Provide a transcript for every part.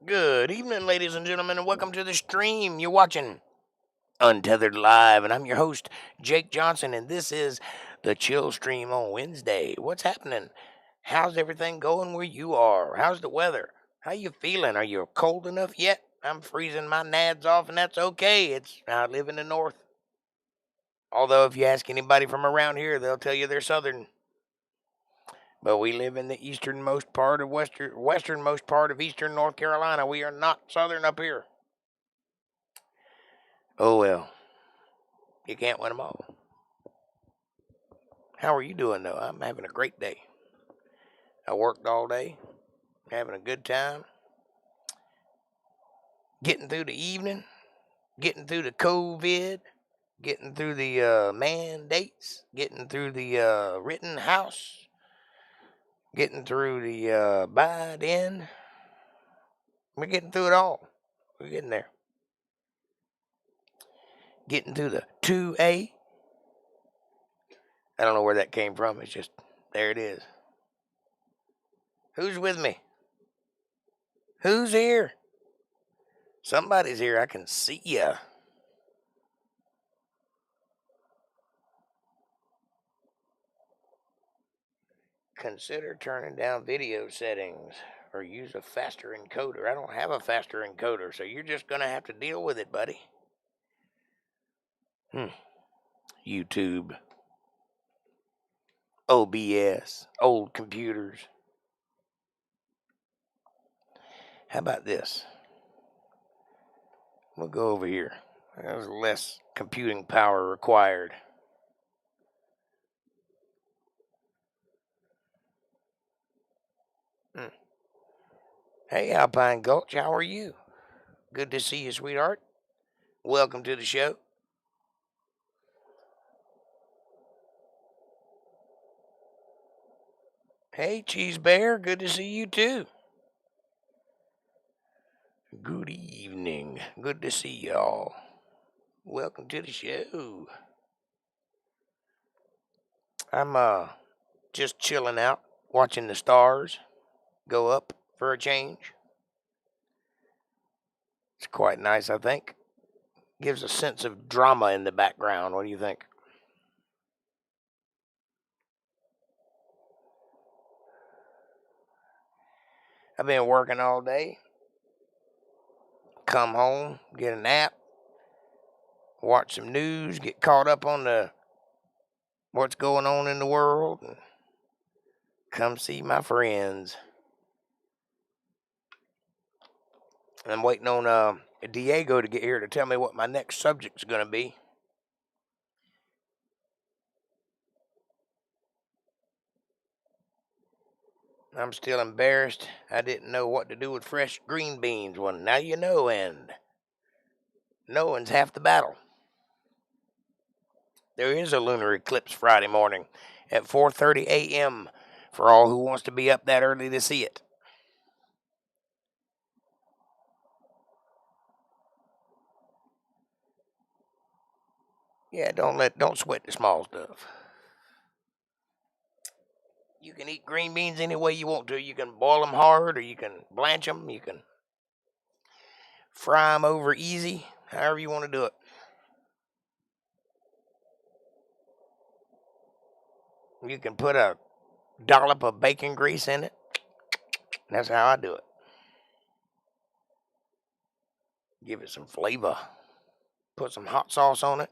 Good evening, ladies and gentlemen, and welcome to the stream. You're watching Untethered Live, and I'm your host, Jake Johnson, and this is the chill stream on Wednesday. What's happening? How's everything going where you are? How's the weather? How you feeling? Are you cold enough yet? I'm freezing my nads off, and that's okay. I live in the north. Although if you ask anybody from around here, they'll tell you they're southern. But we live in the westernmost part of eastern North Carolina. We are not southern up here. Oh well, you can't win them all. How are you doing though? I'm having a great day. I worked all day, having a good time, getting through the evening, getting through the COVID, getting through the mandates, getting through the Rittenhouse, getting through the Biden. We're getting through it all. We're getting there. Getting through the 2A. I don't know where that came from. It's just, there it is. Who's with me? Who's here? Somebody's here. I can see ya. Consider turning down video settings or use a faster encoder. I don't have a faster encoder, so you're just going to have to deal with it, buddy. YouTube. OBS. Old computers. How about this? We'll go over here. There's less computing power required. Hey, Alpine Gulch, how are you? Good to see you, sweetheart. Welcome to the show. Hey, Cheese Bear, good to see you too. Good evening. Good to see y'all. Welcome to the show. I'm just chilling out, watching the stars go up for a change. It's quite nice, I think. Gives a sense of drama in the background. What do you think? I've been working all day. Come home, get a nap, watch some news, get caught up on what's going on in the world, and come see my friends. I'm waiting on Diego to get here to tell me what my next subject's going to be. I'm still embarrassed. I didn't know what to do with fresh green beans. Well, now you know, and knowing's half the battle. There is a lunar eclipse Friday morning at 4:30 a.m. for all who wants to be up that early to see it. Yeah, don't sweat the small stuff. You can eat green beans any way you want to. You can boil them hard, or you can blanch them. You can fry them over easy, however you want to do it. You can put a dollop of bacon grease in it. That's how I do it. Give it some flavor. Put some hot sauce on it.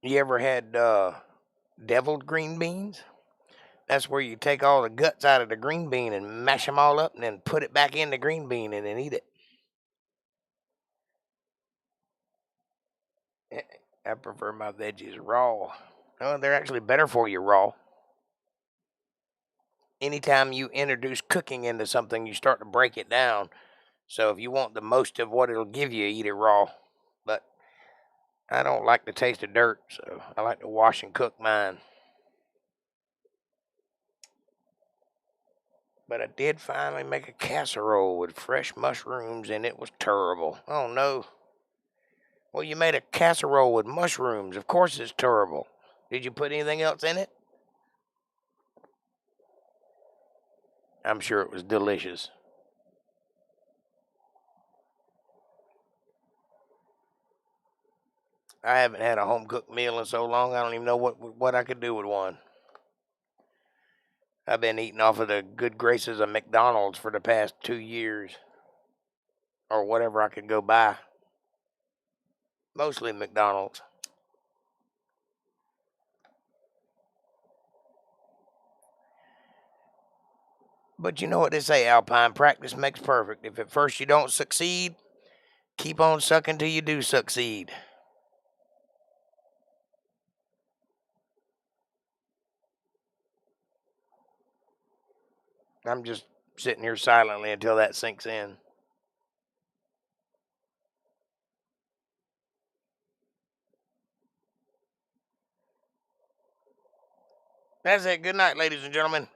You ever had deviled green beans? That's where you take all the guts out of the green bean and mash them all up and then put it back in the green bean and then eat it. I prefer my veggies raw. Oh, they're actually better for you raw. Anytime you introduce cooking into something, you start to break it down. So if you want the most of what it'll give you, eat it raw. But I don't like the taste of dirt, so I like to wash and cook mine. But I did finally make a casserole with fresh mushrooms, and it was terrible. Oh, no. Well, you made a casserole with mushrooms. Of course it's terrible. Did you put anything else in it? I'm sure it was delicious. I haven't had a home-cooked meal in so long, I don't even know what I could do with one. I've been eating off of the good graces of McDonald's for the past 2 years. Or whatever I could go buy. Mostly McDonald's. But you know what they say, Alpine, practice makes perfect. If at first you don't succeed, keep on sucking till you do succeed. I'm just sitting here silently until that sinks in. That's it. Good night, ladies and gentlemen.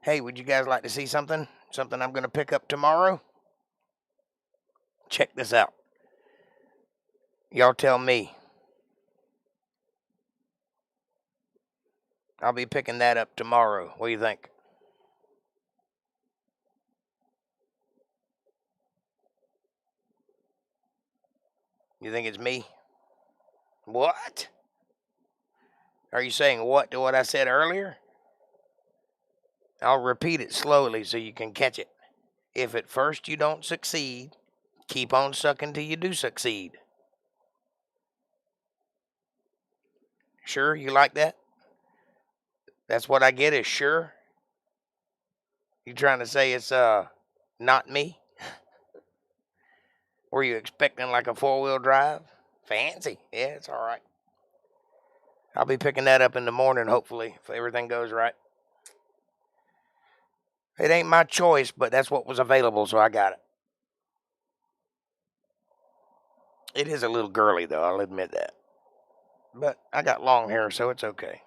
Hey, would you guys like to see something? Something I'm going to pick up tomorrow? Check this out. Y'all tell me. I'll be picking that up tomorrow. What do you think? You think it's me? What? Are you saying what to what I said earlier? I'll repeat it slowly so you can catch it. If at first you don't succeed, keep on sucking till you do succeed. Sure, you like that? That's what I get is sure? You trying to say it's not me? Were you expecting like a 4-wheel drive? Fancy. Yeah, it's all right. I'll be picking that up in the morning, hopefully, if everything goes right. It ain't my choice, but that's what was available, so I got it. It is a little girly, though, I'll admit that. But I got long hair, so it's okay.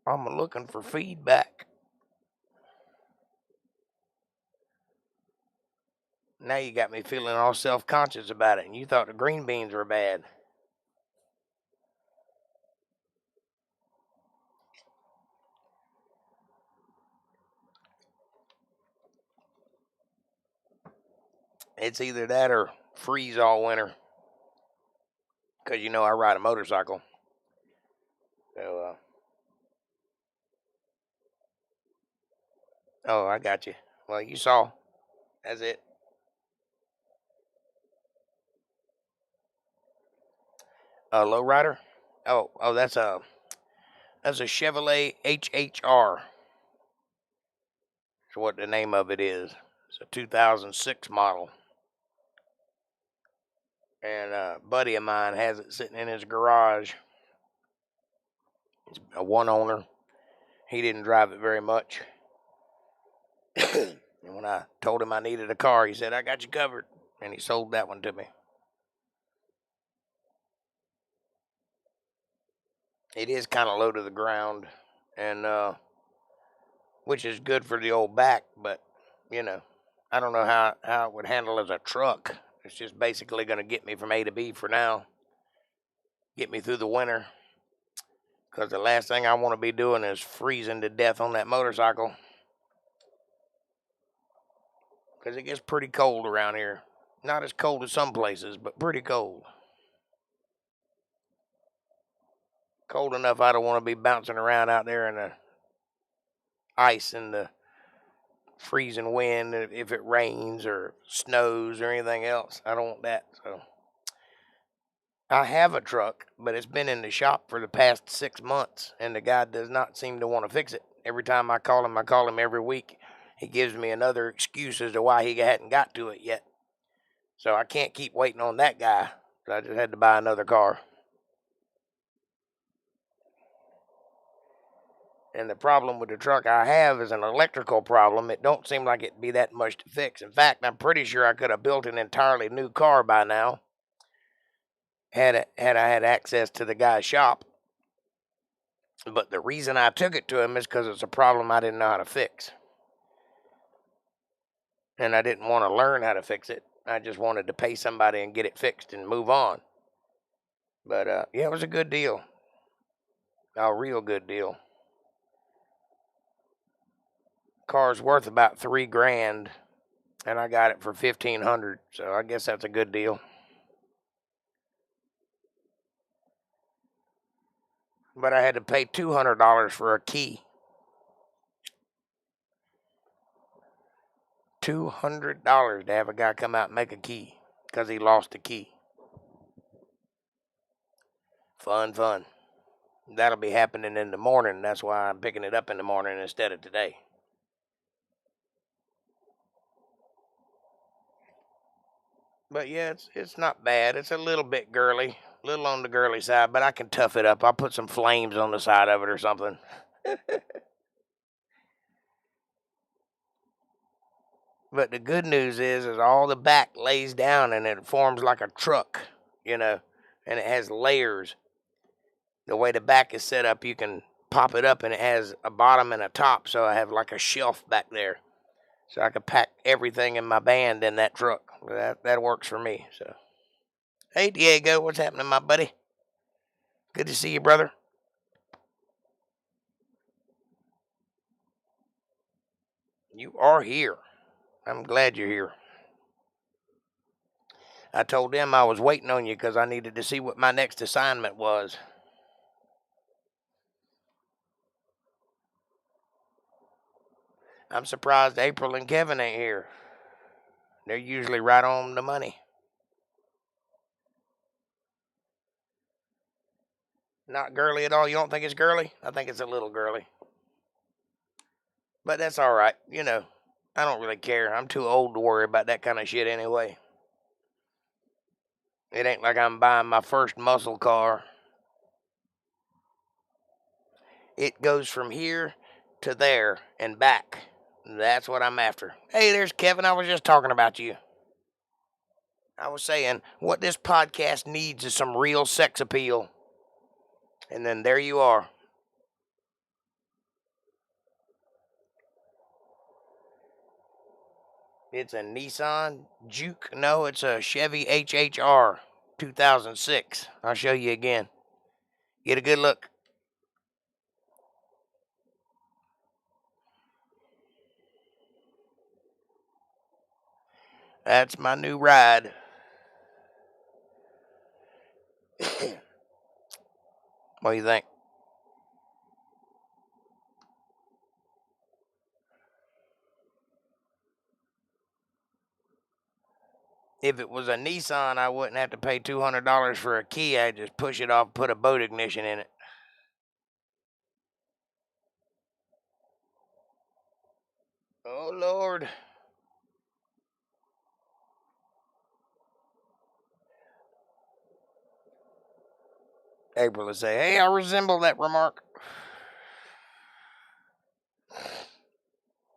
I'm looking for feedback. Now you got me feeling all self-conscious about it, and you thought the green beans were bad. It's either that or freeze all winter. Because you know I ride a motorcycle. So, oh, I got you. Well, you saw. That's it. A lowrider? Oh, that's a Chevrolet HHR. That's what the name of it is. It's a 2006 model. And a buddy of mine has it sitting in his garage. It's a one owner. He didn't drive it very much. And when I told him I needed a car, he said, I got you covered. And he sold that one to me. It is kind of low to the ground, and which is good for the old back, but, you know, I don't know how it would handle as a truck. It's just basically going to get me from A to B for now, get me through the winter, because the last thing I want to be doing is freezing to death on that motorcycle, because it gets pretty cold around here. Not as cold as some places, but pretty cold. Cold enough I don't want to be bouncing around out there in the ice in the freezing wind if it rains or snows or anything else. I don't want that. So I have a truck, but it's been in the shop for the past 6 months, and the guy does not seem to want to fix it. Every time I call him every week. He gives me another excuse as to why he hadn't got to it yet. So I can't keep waiting on that guy. So I just had to buy another car. And the problem with the truck I have is an electrical problem. It don't seem like it'd be that much to fix. In fact, I'm pretty sure I could have built an entirely new car by now had I had access to the guy's shop. But the reason I took it to him is because it's a problem I didn't know how to fix. And I didn't want to learn how to fix it. I just wanted to pay somebody and get it fixed and move on. But, yeah, it was a good deal. A real good deal. Car's worth about $3,000, and I got it for $1,500. So I guess that's a good deal. But I had to pay $200 for a key. $200 to have a guy come out and make a key because he lost a key. Fun. That'll be happening in the morning. That's why I'm picking it up in the morning instead of today. But yeah, it's not bad. It's a little bit girly, a little on the girly side, but I can tough it up. I'll put some flames on the side of it or something. But the good news is all the back lays down and it forms like a truck, and it has layers. The way the back is set up, you can pop it up and it has a bottom and a top, so I have like a shelf back there. So I could pack everything in my band in that truck. That works for me. So, hey Diego, what's happening, my buddy? Good to see you, brother. You are here. I'm glad you're here. I told them I was waiting on you because I needed to see what my next assignment was. I'm surprised April and Kevin ain't here. They're usually right on the money. Not girly at all. You don't think it's girly? I think it's a little girly. But that's all right. I don't really care. I'm too old to worry about that kind of shit anyway. It ain't like I'm buying my first muscle car. It goes from here to there and back. That's what I'm after. Hey, there's Kevin. I was just talking about you. I was saying what this podcast needs is some real sex appeal. And then there you are. It's a Nissan Juke. No, it's a Chevy HHR 2006. I'll show you again. Get a good look. That's my new ride. What do you think? If it was a Nissan, I wouldn't have to pay $200 for a key. I'd just push it off, put a boat ignition in it. Oh, Lord. April would say, hey, I resemble that remark.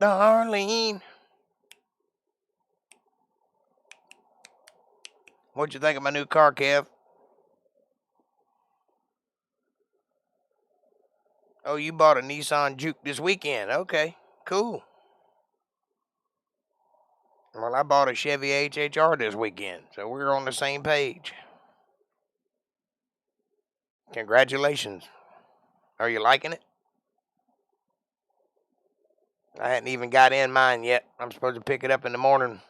Darlene. What'd you think of my new car, Kev? Oh, you bought a Nissan Juke this weekend. Okay, cool. Well, I bought a Chevy HHR this weekend, so we're on the same page. Congratulations. Are you liking it? I hadn't even got in mine yet. I'm supposed to pick it up in the morning.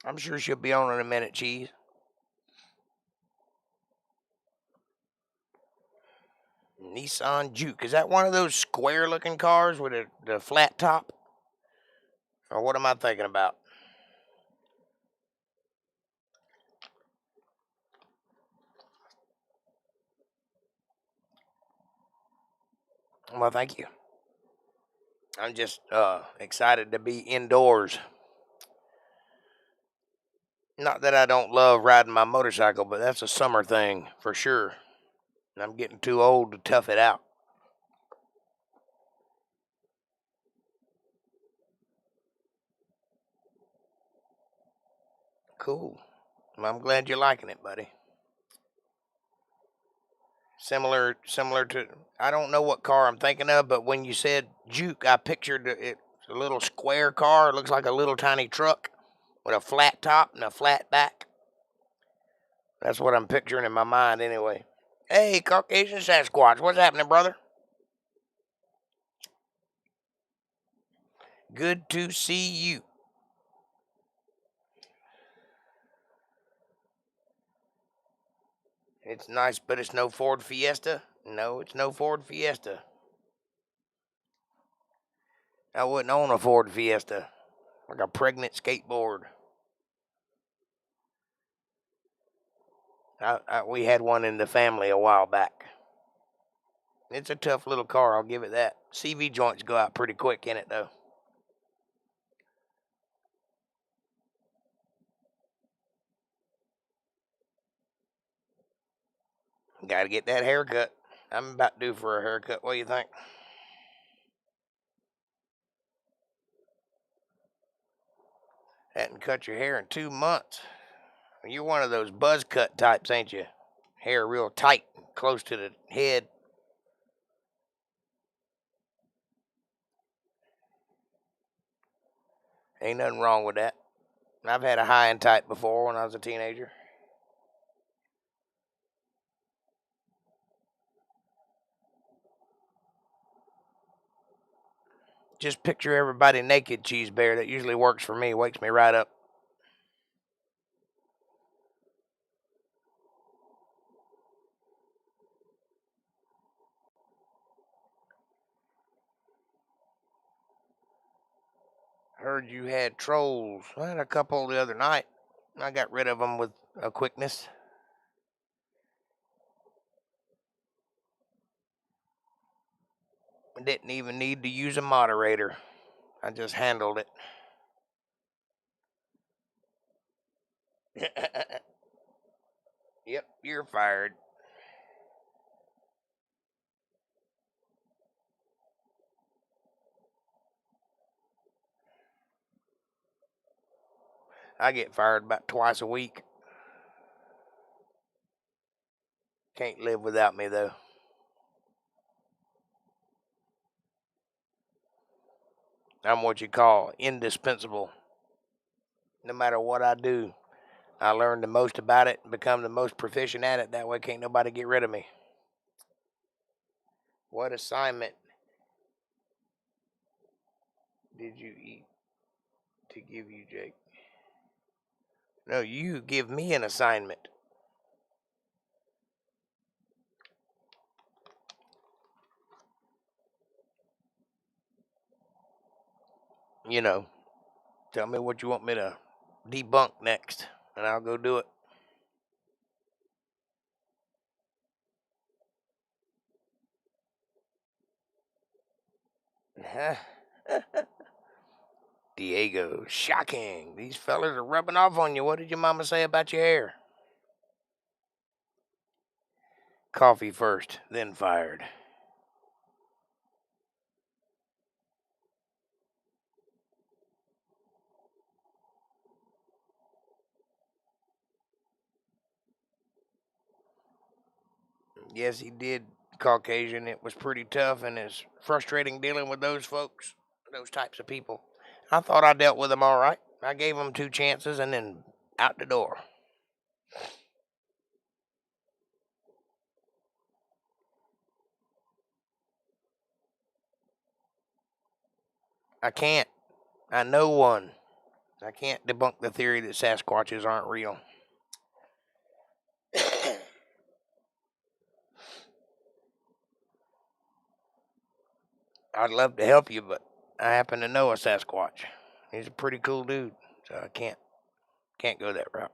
I'm sure she'll be on in a minute, Cheese. Nissan Juke. Is that one of those square-looking cars with the flat top? Or what am I thinking about? Well, thank you. I'm just excited to be indoors. Not that I don't love riding my motorcycle, but that's a summer thing for sure. And I'm getting too old to tough it out. Cool. Well, I'm glad you're liking it, buddy. Similar to, I don't know what car I'm thinking of, but when you said Juke, I pictured it a little square car. It looks like a little tiny truck with a flat top and a flat back. That's what I'm picturing in my mind anyway. Hey, Caucasian Sasquatch, what's happening, brother? Good to see you. It's nice, but it's no Ford Fiesta. No, it's no Ford Fiesta. I wouldn't own a Ford Fiesta. Like a pregnant skateboard. We had one in the family a while back. It's a tough little car, I'll give it that. CV joints go out pretty quick in it, though. Gotta get that haircut. I'm about due for a haircut. What do you think? Hadn't cut your hair in 2 months. You're one of those buzz cut types, ain't you? Hair real tight, close to the head. Ain't nothing wrong with that. I've had a high and tight before when I was a teenager. Just picture everybody naked, Cheese Bear. That usually works for me. Wakes me right up. Heard you had trolls. I had a couple the other night. I got rid of them with a quickness. I didn't even need to use a moderator. I just handled it. Yep, you're fired. I get fired about twice a week. Can't live without me, though. I'm what you call indispensable. No matter what I do, I learn the most about it and become the most proficient at it. That way, can't nobody get rid of me. What assignment did you eat to give you, Jake? No, you give me an assignment. You know, tell me what you want me to debunk next, and I'll go do it. Diego, shocking. These fellas are rubbing off on you. What did your mama say about your hair? Coffee first, then fired. Yes, he did, Caucasian. It was pretty tough, and it's frustrating dealing with those folks, those types of people. I thought I dealt with them all right. I gave them 2 chances and then out the door. I can't. I know one. I can't debunk the theory that Sasquatches aren't real. I'd love to help you, but I happen to know a Sasquatch. He's a pretty cool dude, so I can't go that route.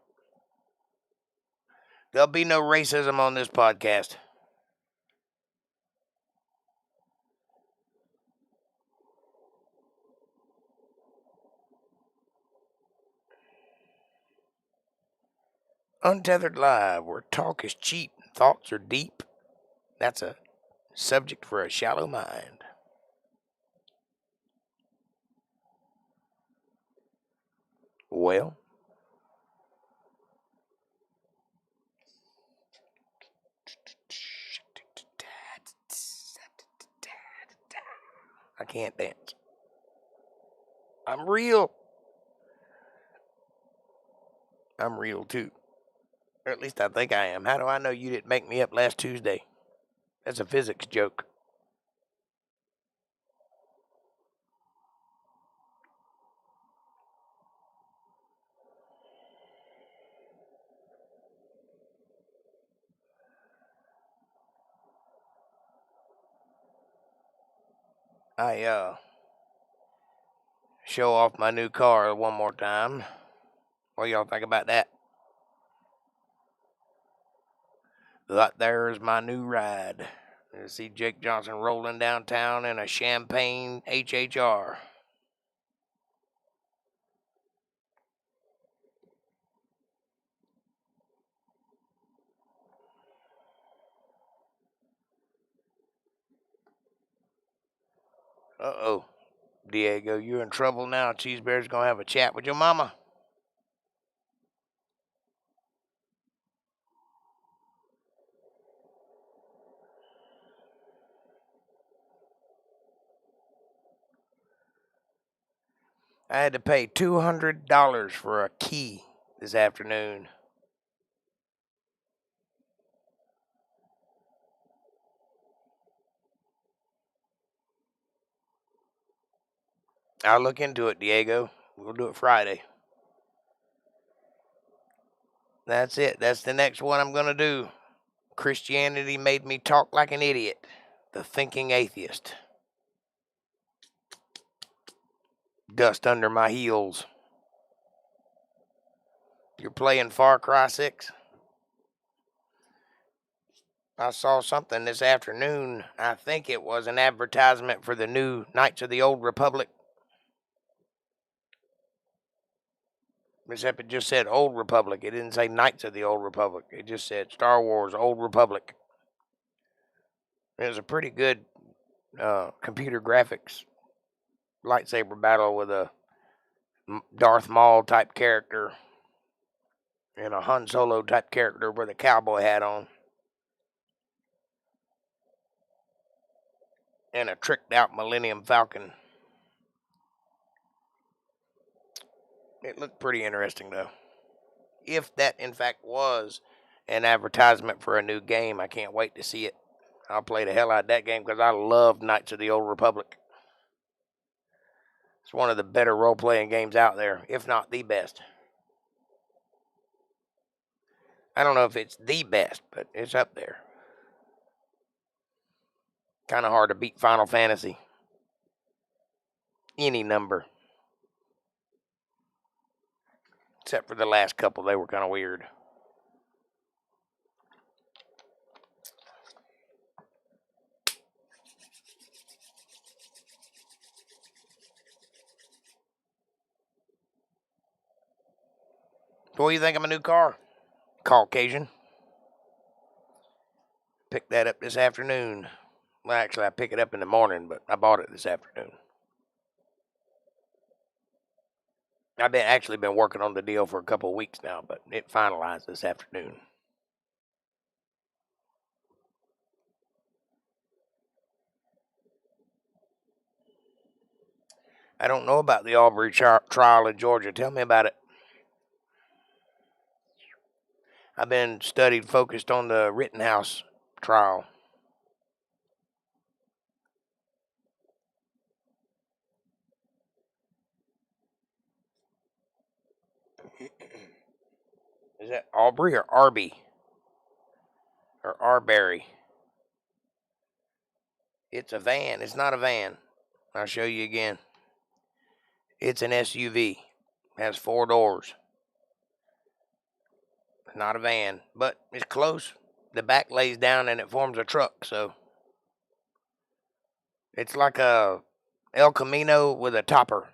There'll be no racism on this podcast. Untethered Live, where talk is cheap and thoughts are deep. That's a subject for a shallow mind. Well, I can't dance. I'm real. I'm real too. Or at least I think I am. How do I know you didn't make me up last Tuesday? That's a physics joke. I show off my new car one more time. What y'all think about that? That there's my new ride. You see Jake Johnson rolling downtown in a champagne HHR. Uh-oh. Diego, you're in trouble now. Cheesebear's gonna have a chat with your mama. I had to pay $200 for a key this afternoon. I'll look into it, Diego. We'll do it Friday. That's it. That's the next one I'm gonna do. Christianity made me talk like an idiot. The thinking atheist. Dust under my heels. You're playing Far Cry 6? I saw something this afternoon. I think it was an advertisement for the new Knights of the Old Republic. Except it just said Old Republic. It didn't say Knights of the Old Republic. It just said Star Wars Old Republic. It was a pretty good computer graphics lightsaber battle with a Darth Maul type character and a Han Solo type character with a cowboy hat on. And a tricked out Millennium Falcon. It looked pretty interesting, though. If that, in fact, was an advertisement for a new game, I can't wait to see it. I'll play the hell out of that game because I love Knights of the Old Republic. It's one of the better role-playing games out there, if not the best. I don't know if it's the best, but it's up there. Kind of hard to beat Final Fantasy. Any number. Except for the last couple, they were kind of weird. What do you think of my new car? Caucasian. Picked that up this afternoon. Well, actually, I picked it up in the morning, but I bought it this afternoon. I've actually been working on the deal for a couple of weeks now, but it finalized this afternoon. I don't know about the Aubrey trial in Georgia. Tell me about it. I've been focused on the Rittenhouse trial. Is that Aubrey or Arby? Or Arbery? It's a van. It's not a van. I'll show you again. It's an SUV. Has 4 doors. It's not a van, but it's close. The back lays down and it forms a truck, so it's like a El Camino with a topper.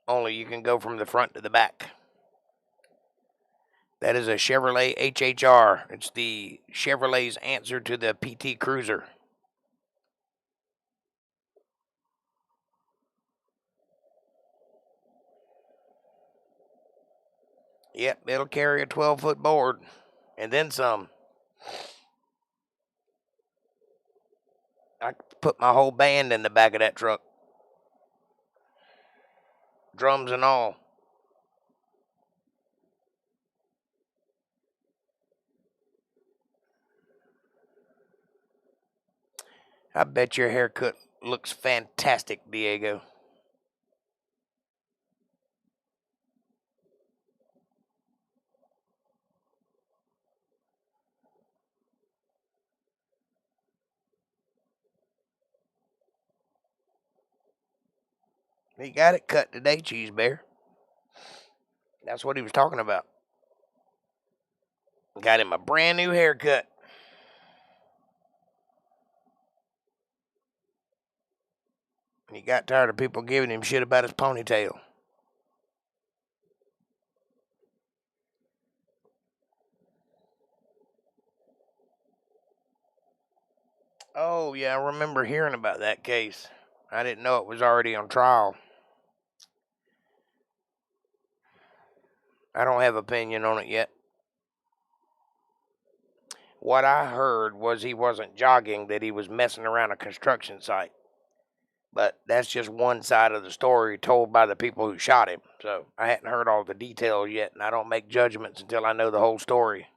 Only you can go from the front to the back. That is a Chevrolet HHR. It's the Chevrolet's answer to the PT Cruiser. Yep, it'll carry a 12-foot board. And then some. I put my whole band in the back of that truck. Drums and all. I bet your haircut looks fantastic, Diego. He got it cut today, Cheese Bear. That's what he was talking about. Got him a brand new haircut. He got tired of people giving him shit about his ponytail. Oh, yeah, I remember hearing about that case. I didn't know it was already on trial. I don't have opinion on it yet. What I heard was he wasn't jogging, that he was messing around a construction site. But that's just one side of the story told by the people who shot him. So I hadn't heard all the details yet, and I don't make judgments until I know the whole story.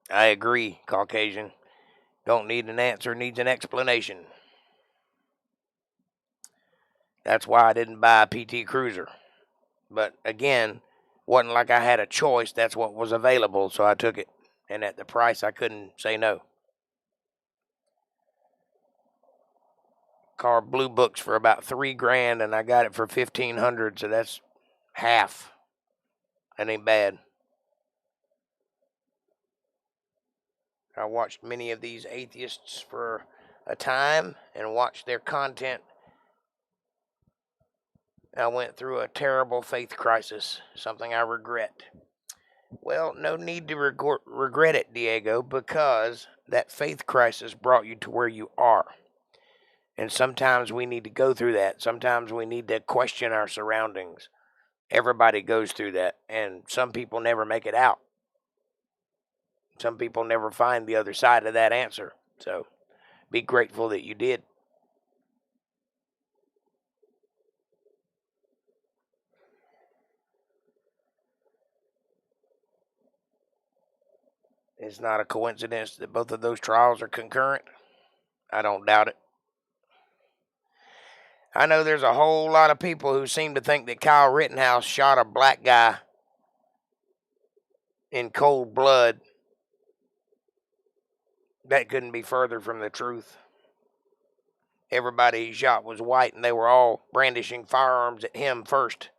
I agree, Caucasian. Don't need an answer, needs an explanation. That's why I didn't buy a PT Cruiser. But again, wasn't like I had a choice. That's what was available, so I took it. And at the price, I couldn't say no. Car blue books for about $3,000, and I got it for $1,500. So that's half. That ain't bad. I watched many of these atheists for a time and watched their content. I went through a terrible faith crisis, something I regret. Well, no need to regret it, Diego, because that faith crisis brought you to where you are. And sometimes we need to go through that. Sometimes we need to question our surroundings. Everybody goes through that, and some people never make it out. Some people never find the other side of that answer. So be grateful that you did. It's not a coincidence that both of those trials are concurrent. I don't doubt it. I know there's a whole lot of people who seem to think that Kyle Rittenhouse shot a black guy in cold blood. That couldn't be further from the truth. Everybody he shot was white, and they were all brandishing firearms at him first.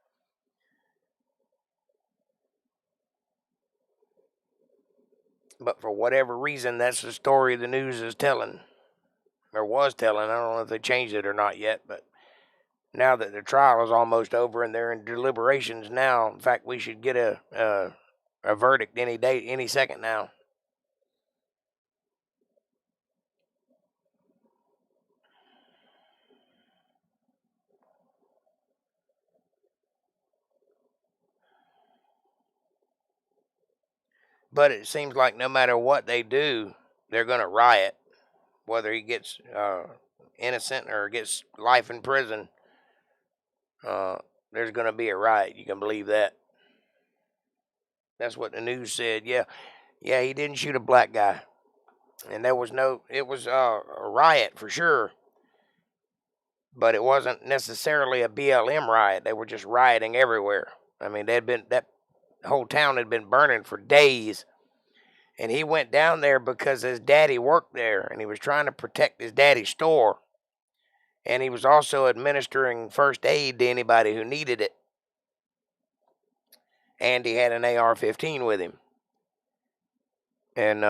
But for whatever reason, that's the story the news is telling. Or was telling. I don't know if they changed it or not yet, but now that the trial is almost over and they're in deliberations now, in fact, we should get a verdict any day, any second now. But it seems like no matter what they do, they're going to riot. Whether he gets innocent or gets life in prison, there's going to be a riot. You can believe that. That's what the news said. Yeah, he didn't shoot a black guy. And there was it was a riot for sure. but it wasn't necessarily a BLM riot. They were just rioting everywhere. I mean, that whole town had been burning for days. And he went down there because his daddy worked there and he was trying to protect his daddy's store. And he was also administering first aid to anybody who needed it. And he had an AR-15 with him. And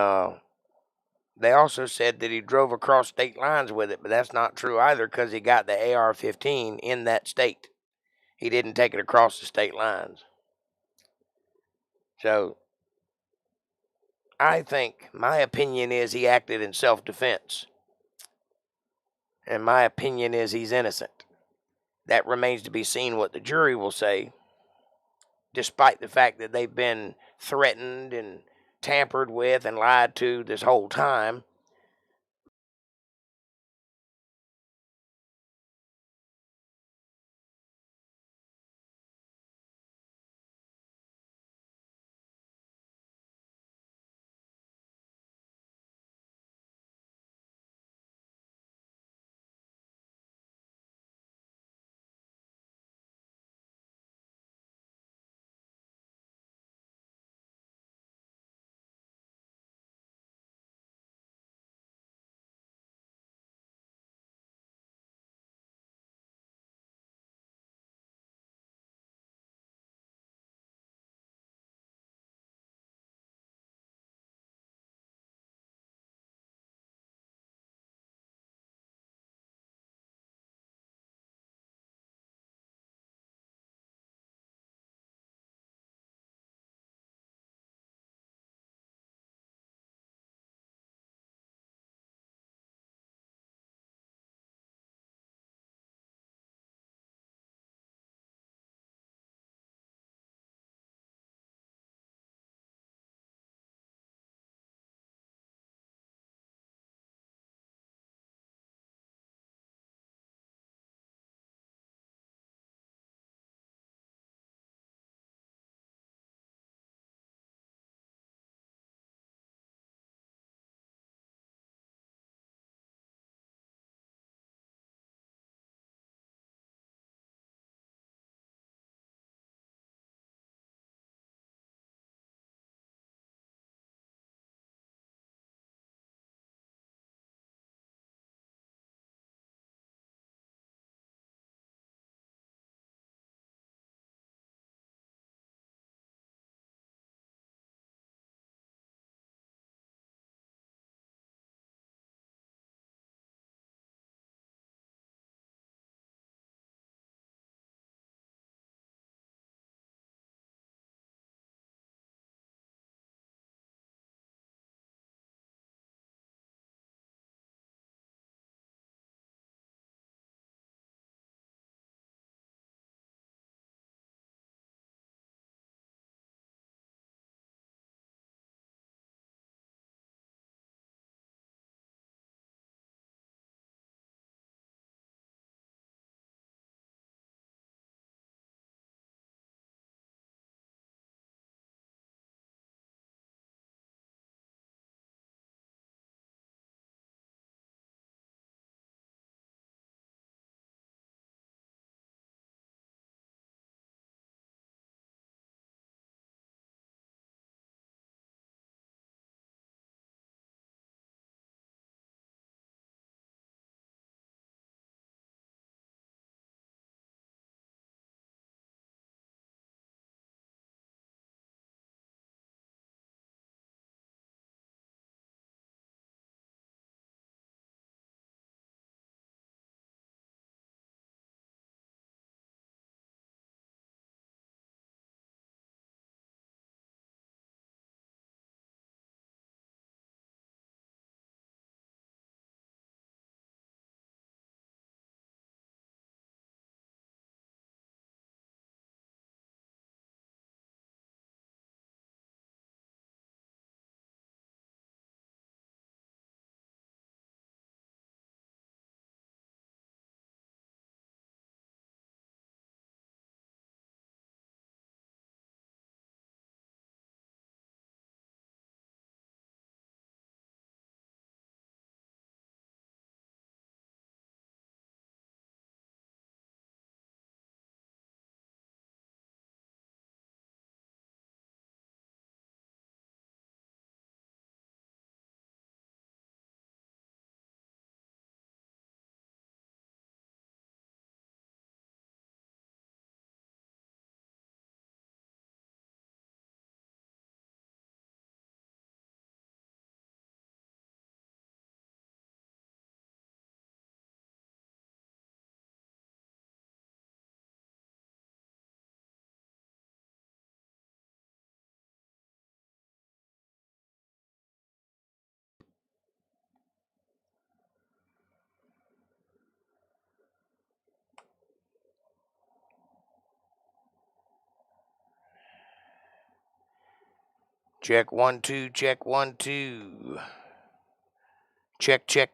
they also said that he drove across state lines with it, but that's not true either because he got the AR-15 in that state. He didn't take it across the state lines. So I think my opinion is he acted in self-defense. And my opinion is he's innocent. That remains to be seen what the jury will say, despite the fact that they've been threatened and tampered with and lied to this whole time. Check 1 2, check 1 2. Check, check.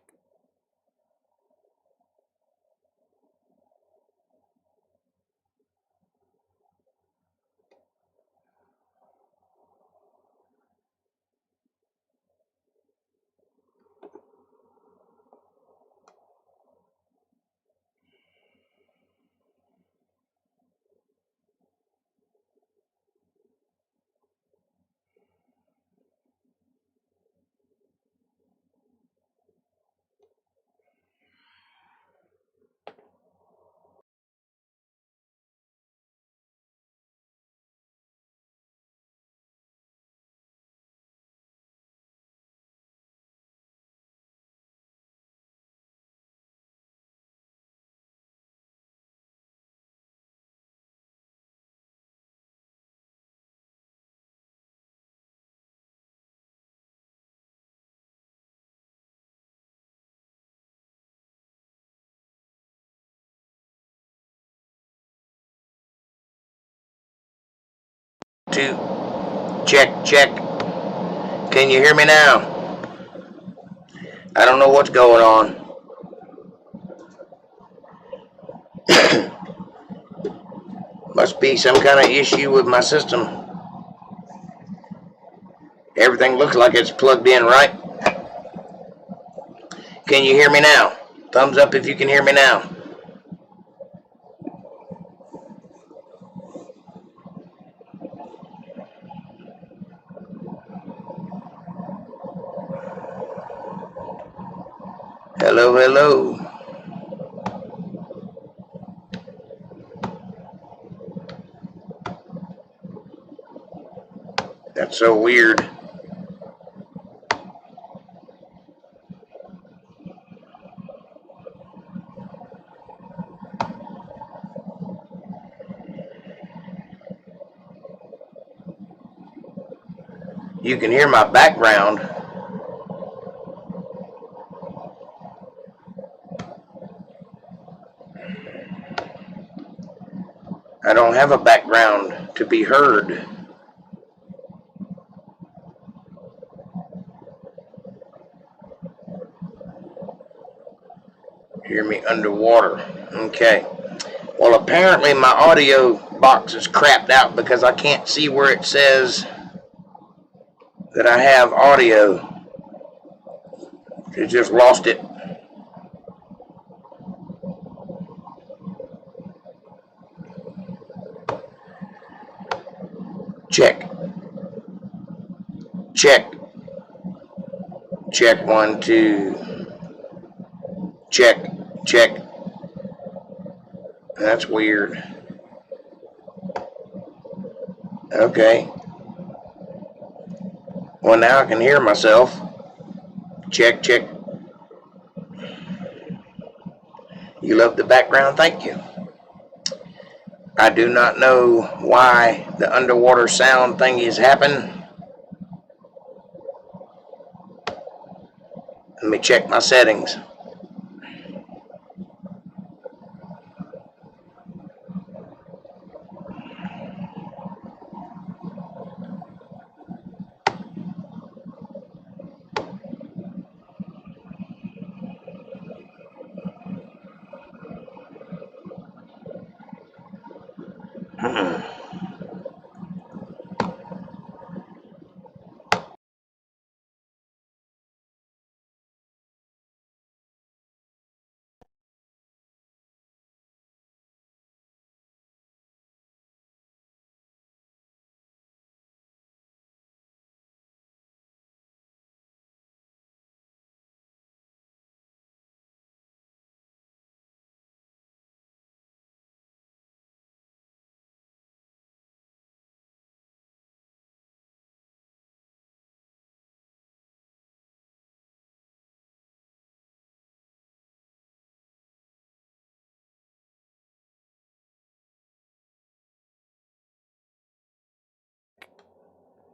Two. Check, check. Can you hear me now? I don't know what's going on. Must be some kind of issue with my system. Everything looks like it's plugged in, right? Can you hear me now? Thumbs up if you can hear me now. Hello, hello. That's so weird. You can hear my background. I don't have a background to be heard. Hear me underwater. Okay. Well, apparently my audio box is crapped out because I can't see where it says that I have audio. It just lost it. Check. Check. Check 1 2. Check. Check. That's weird. Okay. Well, now I can hear myself. Check, check. You love the background? Thank you. I do not know why the underwater sound thing is happening. Let me check my settings.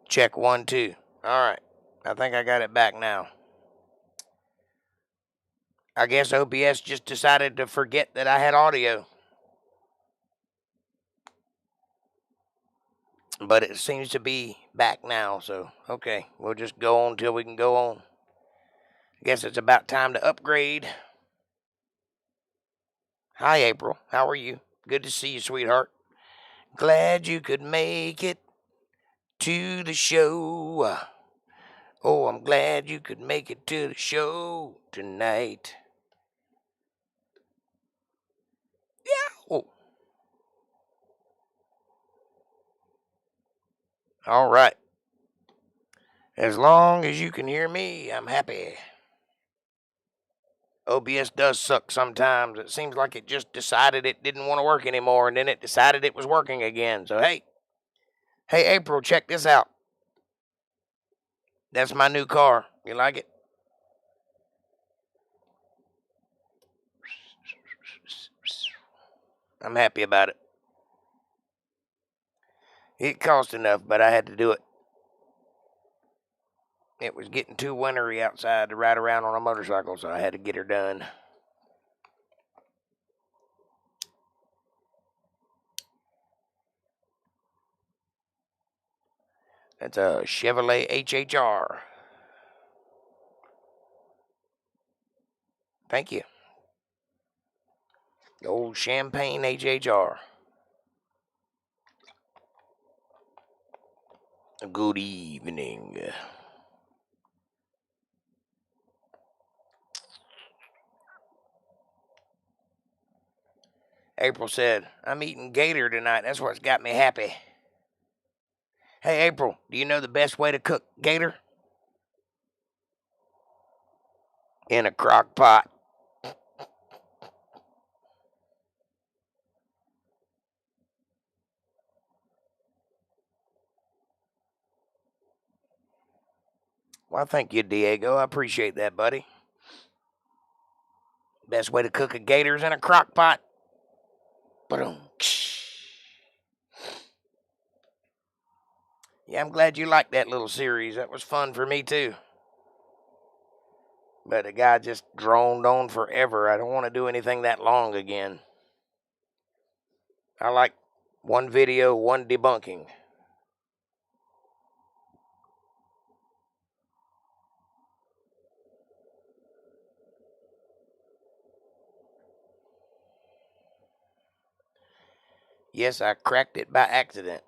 Check 1 2. All right. I think I got it back now. I guess OBS just decided to forget that I had audio. But it seems to be back now, so okay, we'll just go on till we can go on. Guess it's about time to upgrade. Hi, April. How are you? Good to see you, sweetheart. Glad you could make it to the show. Oh, I'm glad you could make it to the show tonight. Yeah. Oh. All right. As long as you can hear me, I'm happy. OBS does suck sometimes. It seems like it just decided it didn't want to work anymore, and then it decided it was working again. So, hey, April, check this out. That's my new car. You like it? I'm happy about it. It cost enough, but I had to do it. It was getting too wintry outside to ride around on a motorcycle, so I had to get her done. That's a Chevrolet HHR. Thank you. The old champagne HHR. Good evening. April said, I'm eating gator tonight. That's what's got me happy. Hey, April, do you know the best way to cook gator? In a crock pot. Well, thank you, Diego. I appreciate that, buddy. Best way to cook a gator is in a crock pot. Ba-dum. Yeah, I'm glad you liked that little series. That was fun for me, too. But the guy just droned on forever. I don't want to do anything that long again. I like one video, one debunking. Yes, I cracked it by accident.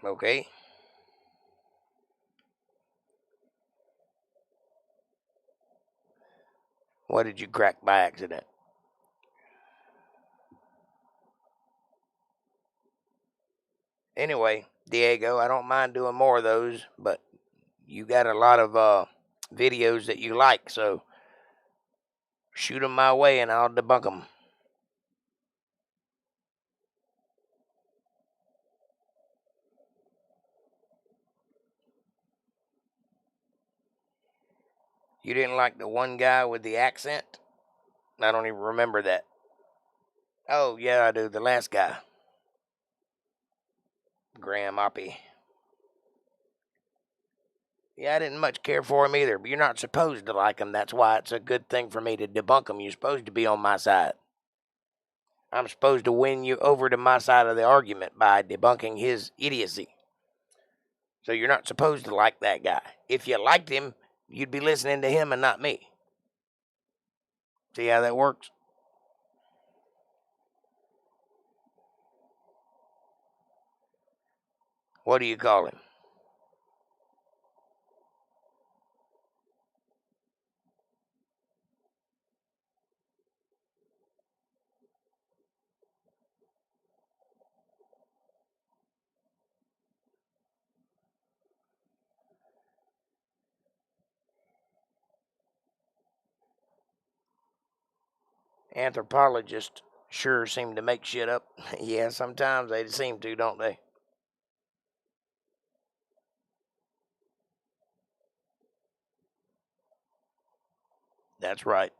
Okay. What did you crack by accident? Anyway, Diego, I don't mind doing more of those, but you got a lot of videos that you like, so shoot them my way and I'll debunk them. You didn't like the one guy with the accent? I don't even remember that. Oh, yeah, I do. The last guy. Graham Oppie. Yeah, I didn't much care for him either, but you're not supposed to like him. That's why it's a good thing for me to debunk him. You're supposed to be on my side. I'm supposed to win you over to my side of the argument by debunking his idiocy. So you're not supposed to like that guy. If you liked him, you'd be listening to him and not me. See how that works? What do you call him? Anthropologists sure seem to make shit up. Yeah, sometimes they seem to, don't they? That's right.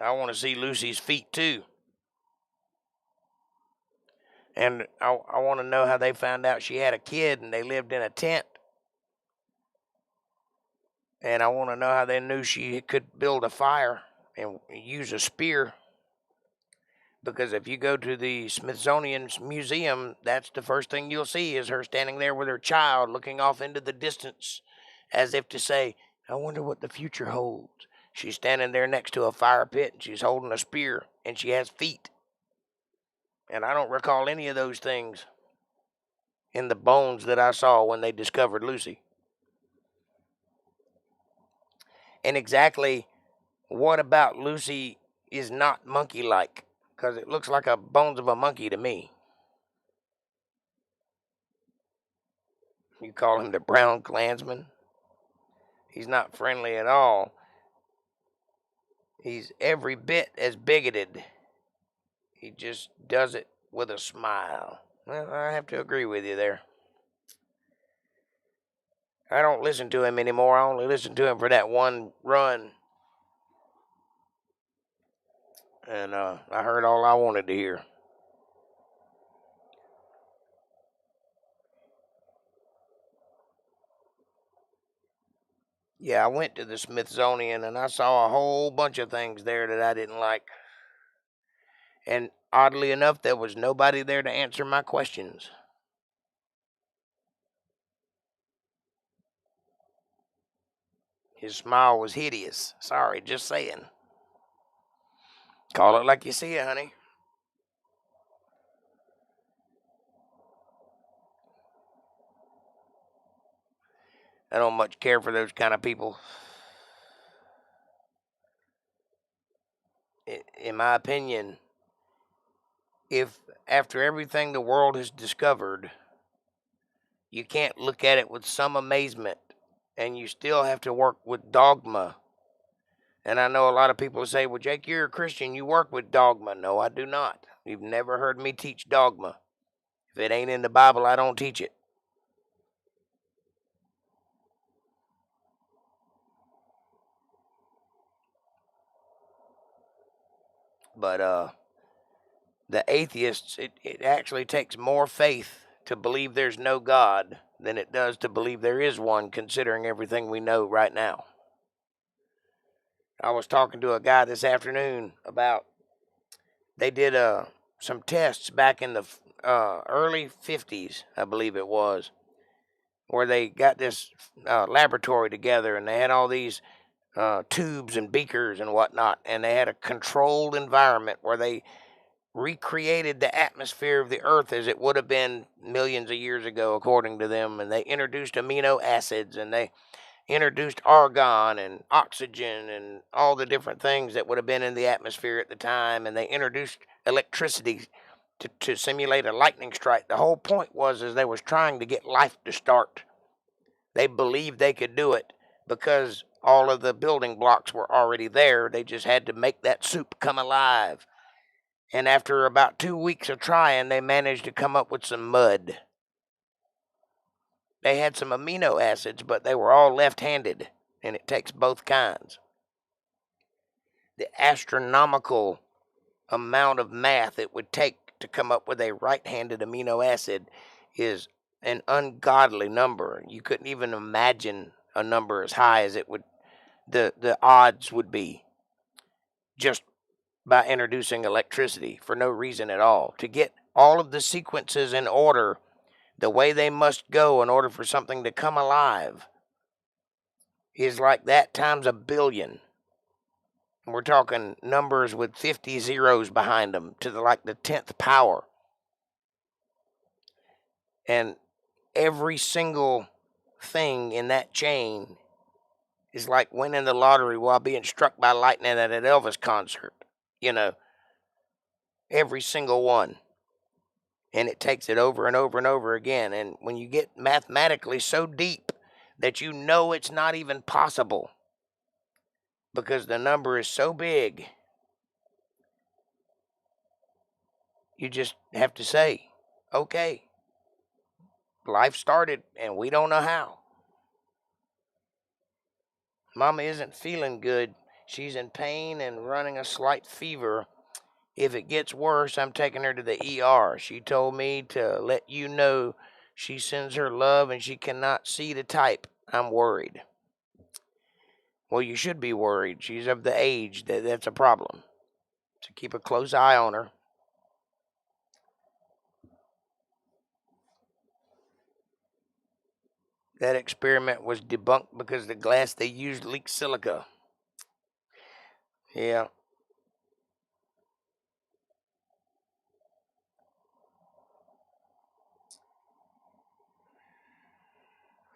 I want to see Lucy's feet too. And I want to know how they found out she had a kid and they lived in a tent. And I want to know how they knew she could build a fire and use a spear. Because if you go to the Smithsonian Museum, that's the first thing you'll see is her standing there with her child looking off into the distance as if to say, I wonder what the future holds. She's standing there next to a fire pit and she's holding a spear and she has feet. And I don't recall any of those things in the bones that I saw when they discovered Lucy. And exactly what about Lucy is not monkey-like? Because it looks like a bones of a monkey to me. You call him the Brown Klansman? He's not friendly at all. He's every bit as bigoted. He just does it with a smile. Well, I have to agree with you there. I don't listen to him anymore. I only listen to him for that one run. And I heard all I wanted to hear. Yeah, I went to the Smithsonian and I saw a whole bunch of things there that I didn't like. And oddly enough, there was nobody there to answer my questions. His smile was hideous. Sorry, just saying. Call it like you see it, honey. I don't much care for those kind of people. In my opinion, if after everything the world has discovered, you can't look at it with some amazement and you still have to work with dogma. And I know a lot of people say, well, Jake, you're a Christian. You work with dogma. No, I do not. You've never heard me teach dogma. If it ain't in the Bible, I don't teach it. But the atheists, it actually takes more faith to believe there's no God than it does to believe there is one, considering everything we know right now. I was talking to a guy this afternoon about they did some tests back in the early 50s, I believe it was, where they got this laboratory together and they had all these tubes and beakers and whatnot, and they had a controlled environment where they recreated the atmosphere of the earth as it would have been millions of years ago, according to them. And they introduced amino acids and they introduced argon and oxygen and all the different things that would have been in the atmosphere at the time. And they introduced electricity to simulate a lightning strike. The whole point was is they was trying to get life to start. They believed they could do it because all of the building blocks were already there. They just had to make that soup come alive. And after about 2 weeks of trying, they managed to come up with some mud. They had some amino acids, but they were all left-handed, and it takes both kinds. The astronomical amount of math it would take to come up with a right-handed amino acid is an ungodly number. You couldn't even imagine a number as high as it would the odds would be just by introducing electricity for no reason at all. To get all of the sequences in order the way they must go in order for something to come alive is like that times a billion. We're talking numbers with 50 zeros behind them to like the 10th power. And every single thing in that chain is like winning the lottery while being struck by lightning at an Elvis concert. You know, every single one. And it takes it over and over and over again. And when you get mathematically so deep that you know it's not even possible because the number is so big, you just have to say, okay, life started and we don't know how. Mama isn't feeling good. She's in pain and running a slight fever. If it gets worse, I'm taking her to the ER. She told me to let you know she sends her love and she cannot see to type. I'm worried. Well, you should be worried. She's of the age that's a problem. So keep a close eye on her. That experiment was debunked because the glass they used leaked silica. Yeah.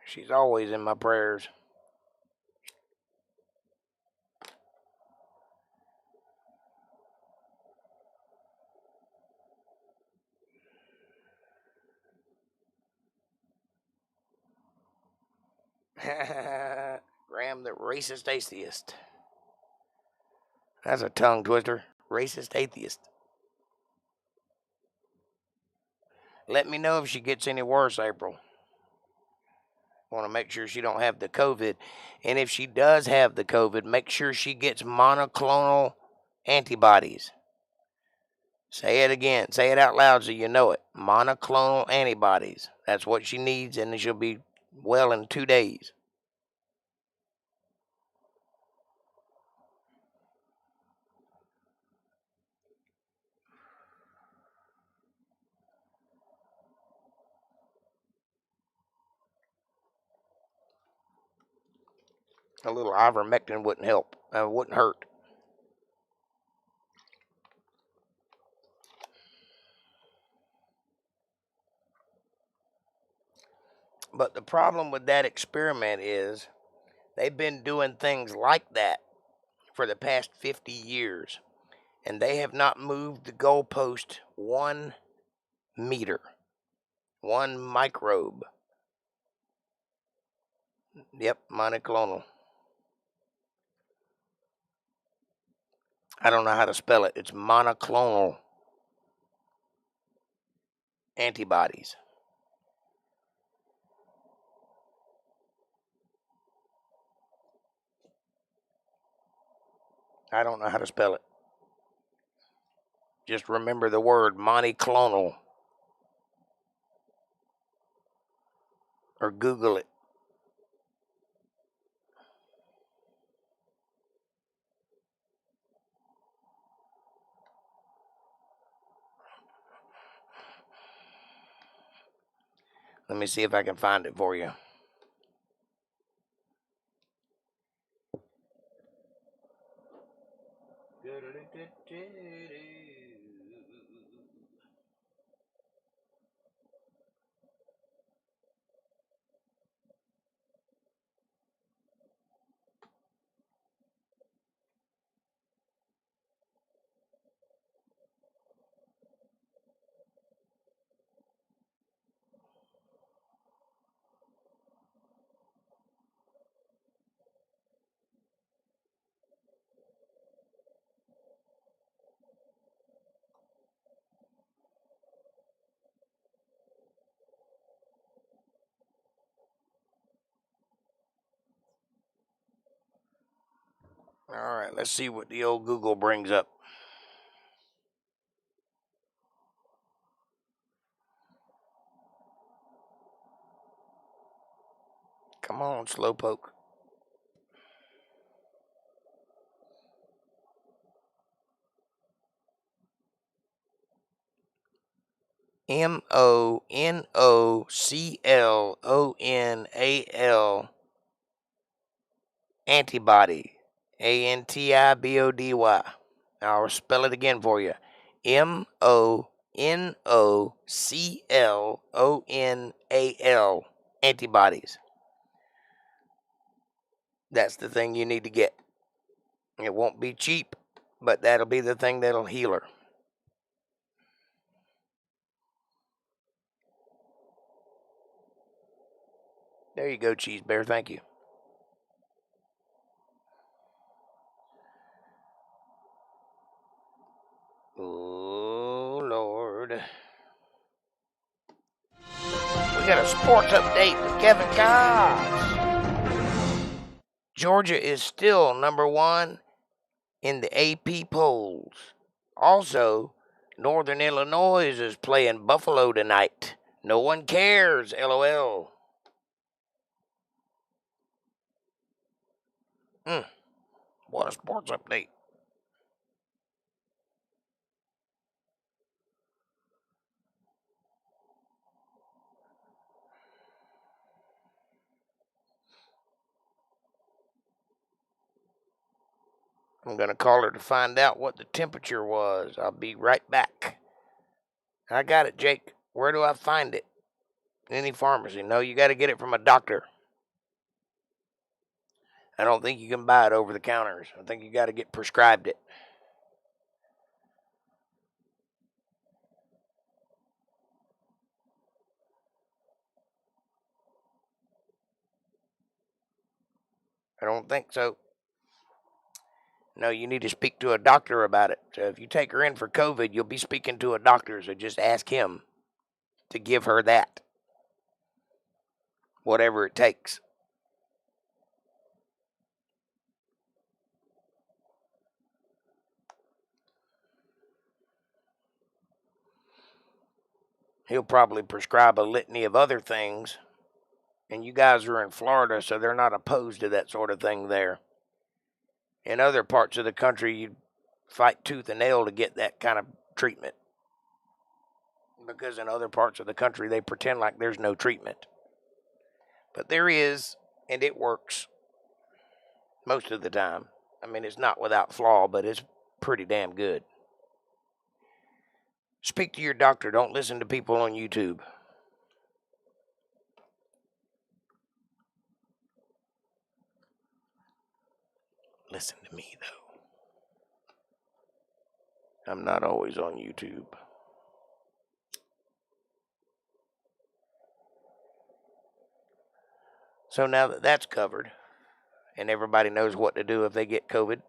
She's always in my prayers. Graham, the racist atheist. That's a tongue twister. Racist atheist. Let me know if she gets any worse, April. Want to make sure she don't have the COVID. And if she does have the COVID, make sure she gets monoclonal antibodies. Say it again. Say it out loud so you know it. Monoclonal antibodies. That's what she needs, and she'll be well in 2 days. A little ivermectin wouldn't help. Wouldn't hurt. But the problem with that experiment is they've been doing things like that for the past 50 years, and they have not moved the goalpost 1 meter, 1 microbe. Yep, monoclonal. I don't know how to spell it. It's monoclonal antibodies. I don't know how to spell it. Just remember the word monoclonal. Or Google it. Let me see if I can find it for you. All right, let's see what the old Google brings up. Come on, slowpoke. monoclonal antibody. antibody. I'll spell it again for you. monoclonal antibodies. That's the thing you need to get. It won't be cheap, but that'll be the thing that'll heal her. There you go, Cheese Bear. Thank you. Oh, Lord. We got a sports update with Kevin Cox. Georgia is still number 1 in the AP polls. Also, Northern Illinois is playing Buffalo tonight. No one cares, LOL. What a sports update. I'm going to call her to find out what the temperature was. I'll be right back. I got it, Jake. Where do I find it? Any pharmacy? No, you got to get it from a doctor. I don't think you can buy it over the counters. I think you got to get prescribed it. I don't think so. No, you need to speak to a doctor about it. So if you take her in for COVID, you'll be speaking to a doctor. So just ask him to give her that. Whatever it takes. He'll probably prescribe a litany of other things. And you guys are in Florida, so they're not opposed to that sort of thing there. In other parts of the country, you fight tooth and nail to get that kind of treatment. Because in other parts of the country, they pretend like there's no treatment. But there is, and it works most of the time. I mean, it's not without flaw, but it's pretty damn good. Speak to your doctor. Don't listen to people on YouTube. Listen to me, though. I'm not always on YouTube. So now that that's covered, and everybody knows what to do if they get COVID,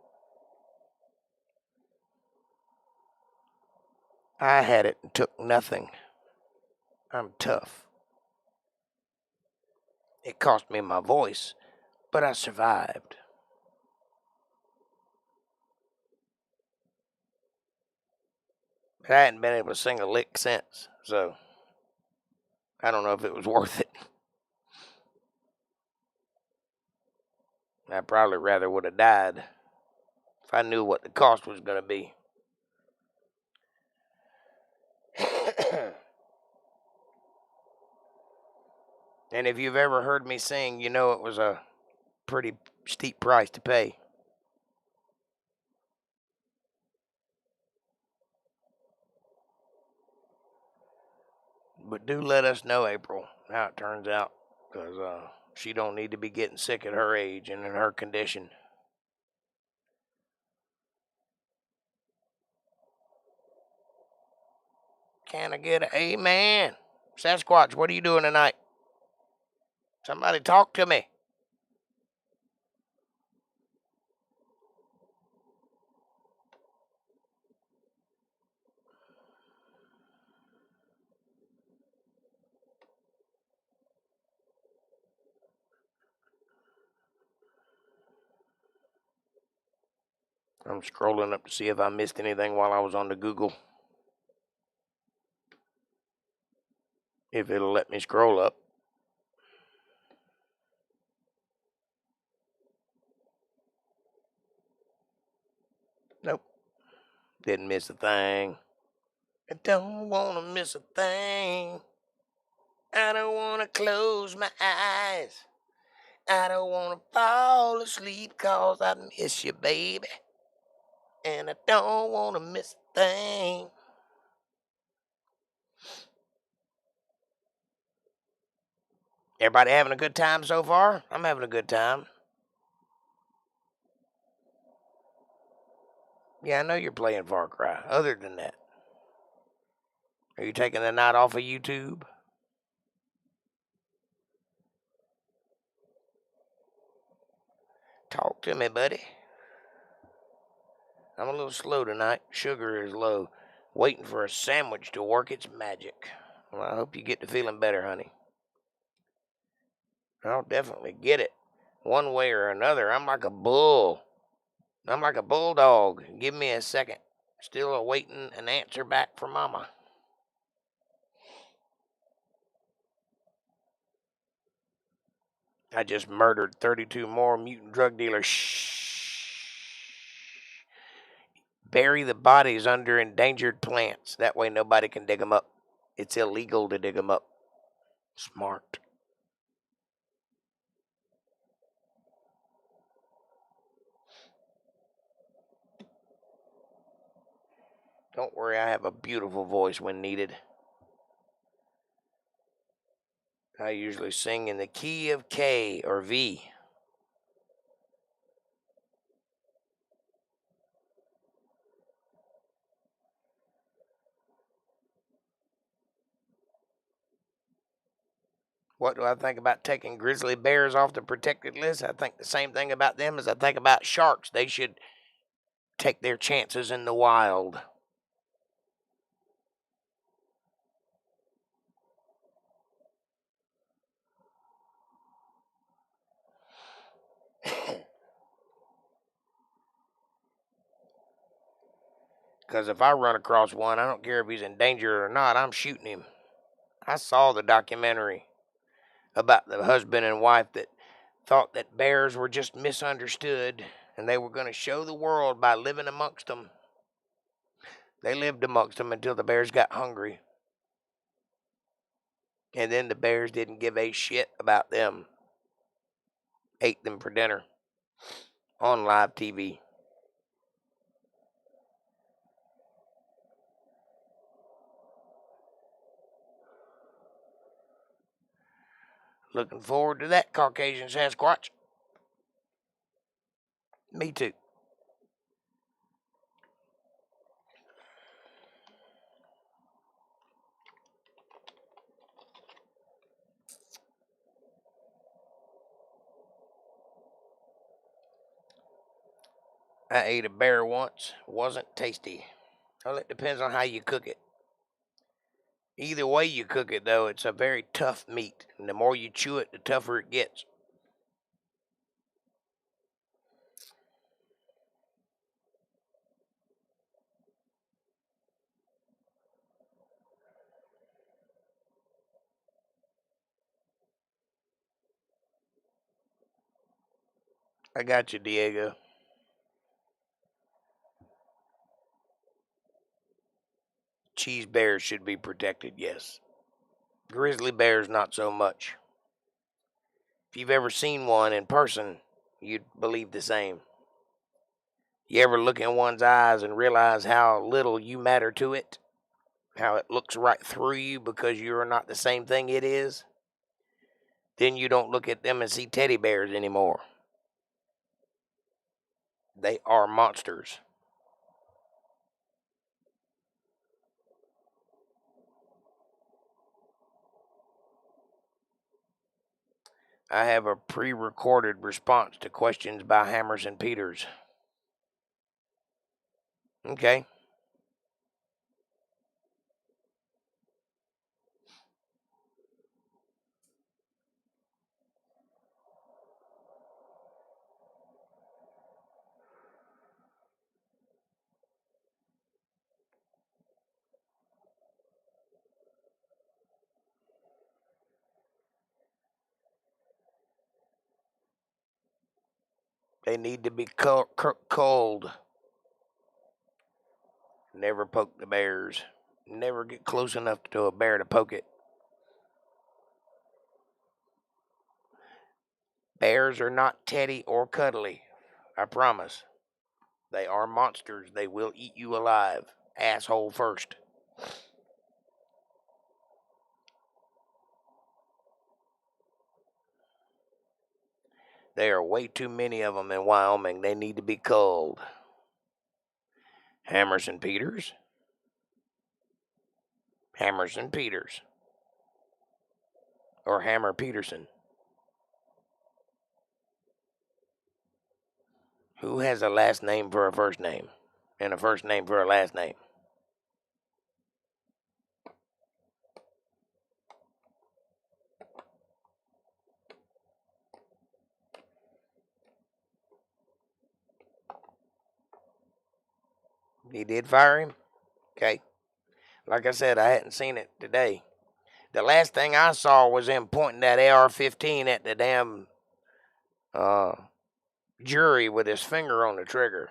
I had it and took nothing. I'm tough. It cost me my voice, but I survived. But I hadn't been able to sing a lick since, so I don't know if it was worth it. I probably rather would have died if I knew what the cost was going to be. And if you've ever heard me sing, you know it was a pretty steep price to pay. But do let us know, April, how it turns out, because she don't need to be getting sick at her age and in her condition. Can I get an amen? Sasquatch, what are you doing tonight? Somebody talk to me. I'm scrolling up to see if I missed anything while I was on the Google. If it'll let me scroll up. Nope. Didn't miss a thing. I don't want to miss a thing. I don't want to close my eyes. I don't want to fall asleep 'cause I miss you, baby. And I don't want to miss a thing. Everybody having a good time so far? I'm having a good time. Yeah, I know you're playing Far Cry. Other than that, are you taking the night off of YouTube? Talk to me, buddy. I'm a little slow tonight. Sugar is low. Waiting for a sandwich to work its magic. Well, I hope you get to feeling better, honey. I'll definitely get it. One way or another. I'm like a bull. I'm like a bulldog. Give me a second. Still awaiting an answer back from Mama. I just murdered 32 more mutant drug dealers. Shh. Bury the bodies under endangered plants. That way nobody can dig them up. It's illegal to dig them up. Smart. Don't worry, I have a beautiful voice when needed. I usually sing in the key of K or V. What do I think about taking grizzly bears off the protected list? I think the same thing about them as I think about sharks. They should take their chances in the wild. Because if I run across one, I don't care if he's in danger or not, I'm shooting him. I saw the documentary about the husband and wife that thought that bears were just misunderstood and they were going to show the world by living amongst them. They lived amongst them until the bears got hungry. And then the bears didn't give a shit about them. Ate them for dinner on live TV. Looking forward to that, Caucasian Sasquatch. Me too. I ate a bear once. Wasn't tasty. Well, it depends on how you cook it. Either way you cook it, though, it's a very tough meat. And the more you chew it, the tougher it gets. I got you, Diego. Cheese bears should be protected, yes. Grizzly bears, not so much. If you've ever seen one in person, you'd believe the same. You ever look in one's eyes and realize how little you matter to it? How it looks right through you because you're not the same thing it is? Then you don't look at them and see teddy bears anymore. They are monsters. I have a pre-recorded response to questions by Hammers and Peters. Okay. They need to be cold. Never poke the bears. Never get close enough to a bear to poke it. Bears are not teddy or cuddly. I promise. They are monsters. They will eat you alive. Asshole first. There are way too many of them in Wyoming. They need to be culled. Hammers and Peters. Hammers and Peters. Or Hammer Peterson. Who has a last name for a first name? And a first name for a last name? He did fire him? Okay. Like I said, I hadn't seen it today. The last thing I saw was him pointing that AR-15 at the damn uh, jury with his finger on the trigger.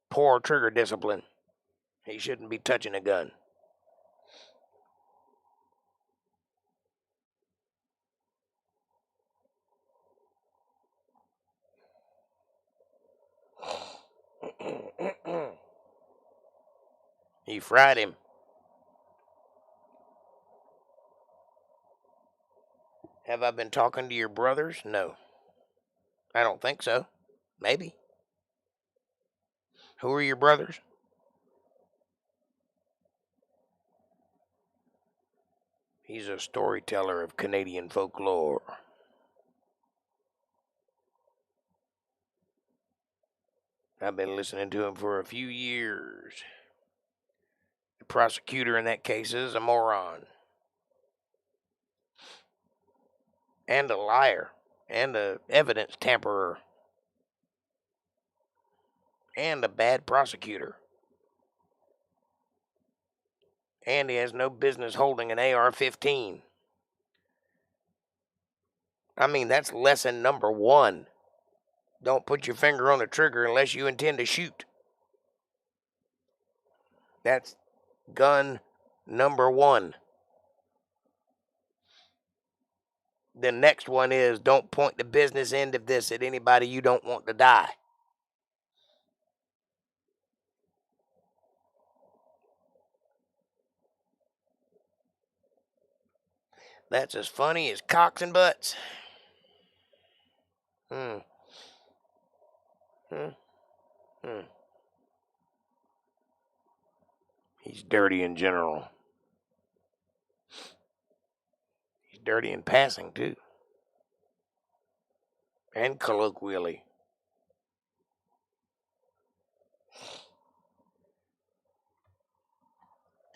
Poor trigger discipline. He shouldn't be touching a gun. He fried him. Have I been talking to your brothers? No. I don't think so. Maybe. Who are your brothers? He's a storyteller of Canadian folklore. I've been listening to him for a few years. The prosecutor in that case is a moron. And a liar. And a evidence tamperer. And a bad prosecutor. And he has no business holding an AR-15. I mean, that's lesson number 1. Don't put your finger on the trigger unless you intend to shoot. That's gun number 1. The next one is don't point the business end of this at anybody you don't want to die. That's as funny as cocks and butts. He's dirty in general. He's dirty in passing, too. And colloquially.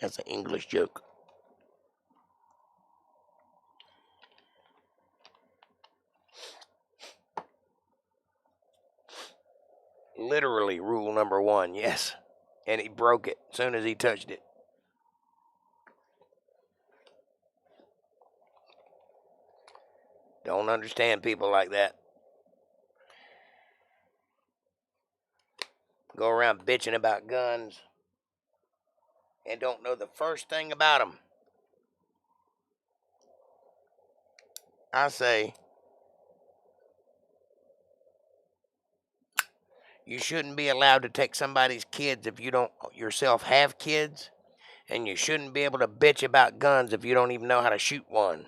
That's an English joke. Literally rule number 1, yes. And he broke it as soon as he touched it. Don't understand people like that. Go around bitching about guns and don't know the first thing about them. I say, you shouldn't be allowed to take somebody's kids if you don't yourself have kids. And you shouldn't be able to bitch about guns if you don't even know how to shoot one.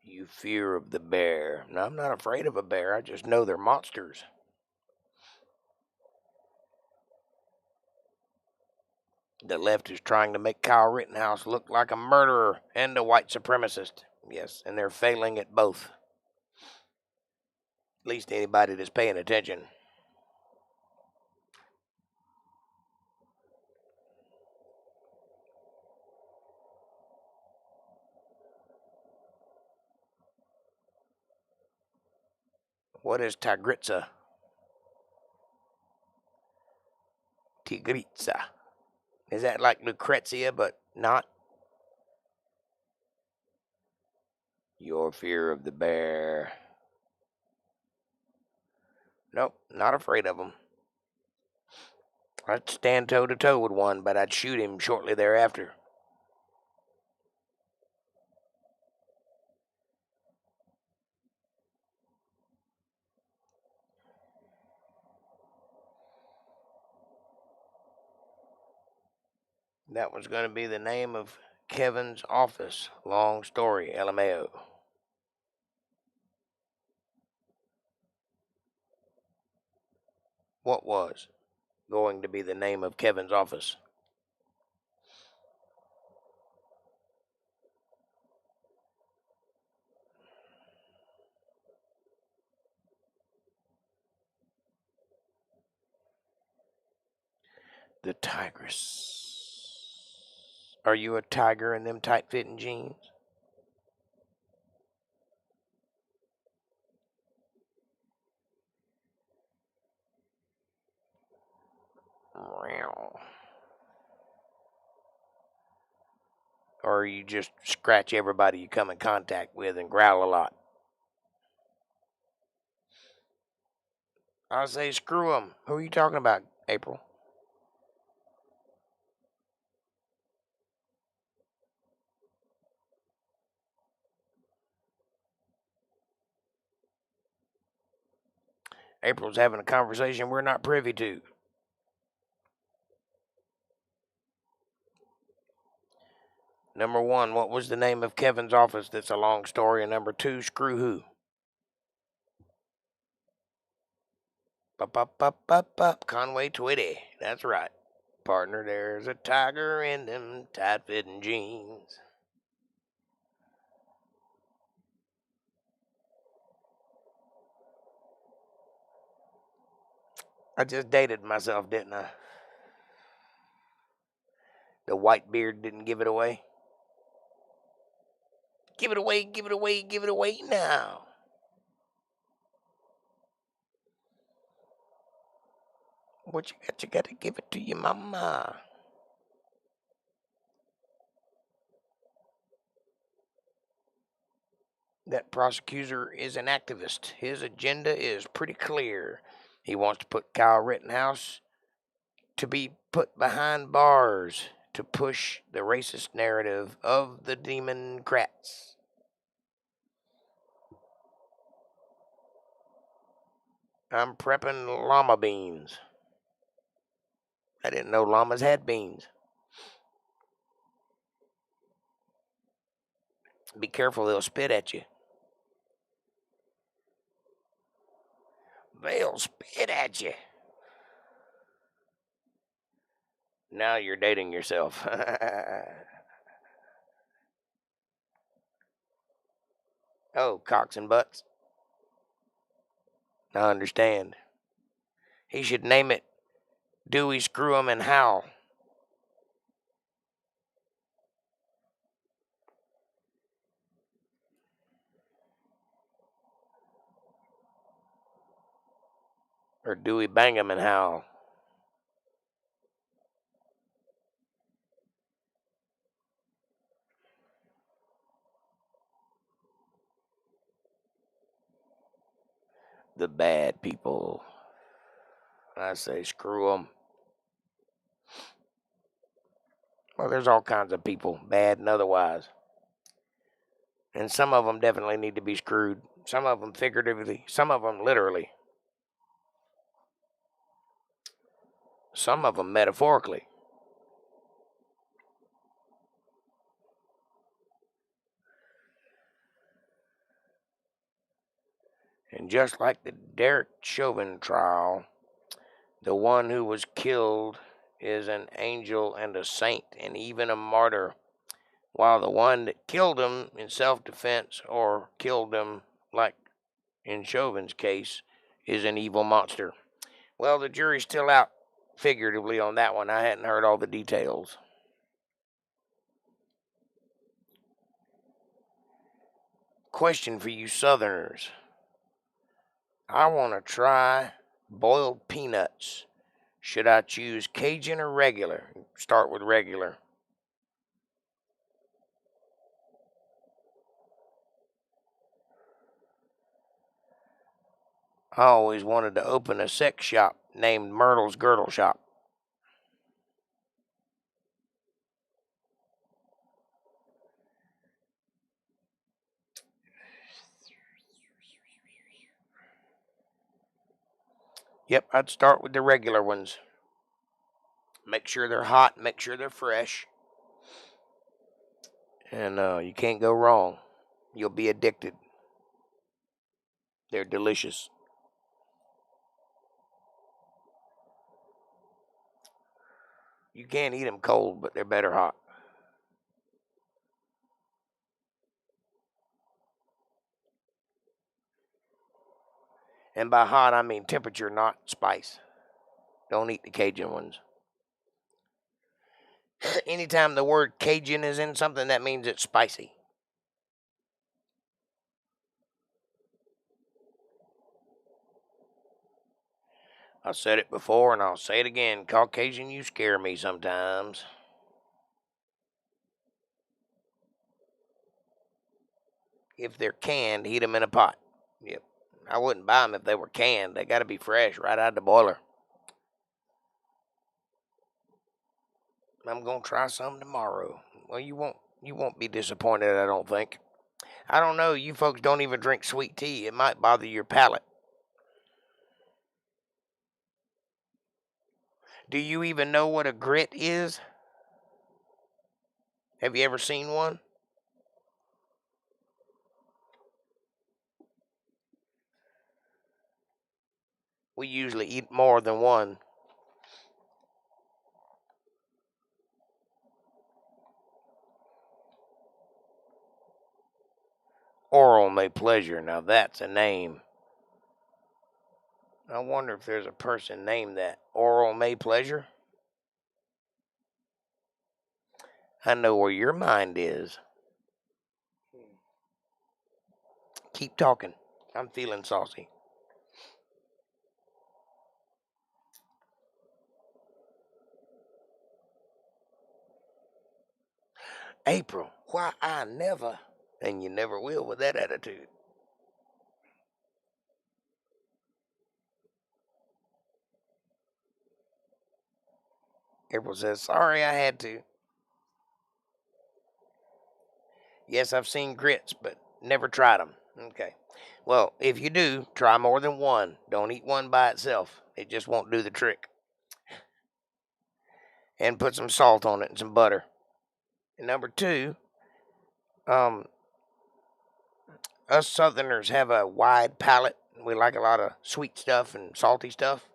You fear of the bear. No, I'm not afraid of a bear. I just know they're monsters. The left is trying to make Kyle Rittenhouse look like a murderer and a white supremacist. Yes, and they're failing at both. At least anybody that's paying attention. What is Tigritsa? Tigritsa. Is that like Lucrezia, but not? Your fear of the bear. Nope, not afraid of him. I'd stand toe-to-toe with one, but I'd shoot him shortly thereafter. That was going to be the name of Kevin's office. Long story, LMAO. What was going to be the name of Kevin's office? The Tigress. Are you a tiger in them tight-fitting jeans? Or you just scratch everybody you come in contact with and growl a lot? I say screw them. Who are you talking about, April? April's having a conversation we're not privy to. Number one, what was the name of Kevin's office? That's a long story. And number two, screw who? Conway Twitty. That's right. Partner, there's a tiger in them tight-fitting jeans. I just dated myself, didn't I? The white beard didn't give it away. Give it away, give it away, give it away now. What you got? You got to give it to your mama. That prosecutor is an activist. His agenda is pretty clear. He wants to put Kyle Rittenhouse to be put behind bars to push the racist narrative of the Democrats. I'm prepping llama beans. I didn't know llamas had beans. Be careful, they'll spit at you. They'll spit at you. Now you're dating yourself. Oh, cocks and butts. I understand. He should name it Dewey, Screw 'em, and Howl. Or Dewey, Bang 'em, and Howl. The bad people. I say screw 'em. Well, there's all kinds of people, bad and otherwise. And some of them definitely need to be screwed. Some of them figuratively. Some of them literally. Some of them metaphorically. And just like the Derek Chauvin trial, the one who was killed is an angel and a saint and even a martyr, while the one that killed him in self-defense or killed him, like in Chauvin's case, is an evil monster. Well, the jury's still out figuratively on that one. I hadn't heard all the details. Question for you Southerners. I want to try boiled peanuts. Should I choose Cajun or regular? Start with regular. I always wanted to open a sex shop named Myrtle's Girdle Shop. Yep, I'd start with the regular ones. Make sure they're hot, make sure they're fresh. And you can't go wrong. You'll be addicted. They're delicious. You can't eat them cold, but they're better hot. And by hot, I mean temperature, not spice. Don't eat the Cajun ones. Anytime the word Cajun is in something, that means it's spicy. I said it before and I'll say it again. Caucasian, you scare me sometimes. If they're canned, heat them in a pot. Yep. I wouldn't buy them if they were canned. They got to be fresh right out of the boiler. I'm going to try some tomorrow. Well, you won't be disappointed, I don't think. I don't know. You folks don't even drink sweet tea. It might bother your palate. Do you even know what a grit is? Have you ever seen one? We usually eat more than one. Oral may pleasure. Now that's a name. I wonder if there's a person named that. Oral may pleasure? I know where your mind is. Keep talking. I'm feeling saucy. April, why I never, and you never will with that attitude. April says, sorry I had to. Yes, I've seen grits, but never tried them. Okay. Well, if you do, try more than one. Don't eat one by itself. It just won't do the trick. And put some salt on it and some butter. And number two, us Southerners have a wide palate. We like a lot of sweet stuff and salty stuff.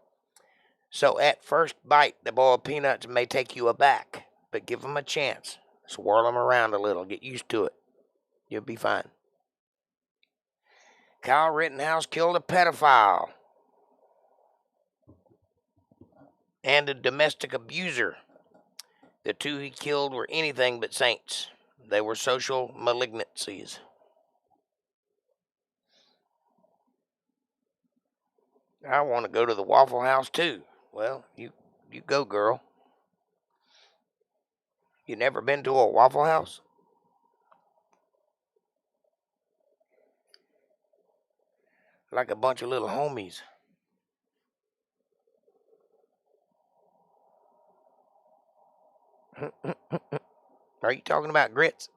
So at first bite, the boiled peanuts may take you aback, but give them a chance. Swirl them around a little. Get used to it. You'll be fine. Kyle Rittenhouse killed a pedophile and a domestic abuser. The two he killed were anything but saints. They were social malignancies. I want to go to the Waffle House too. Well, you go, girl. You never been to a Waffle House? Like a bunch of little homies. Are you talking about grits?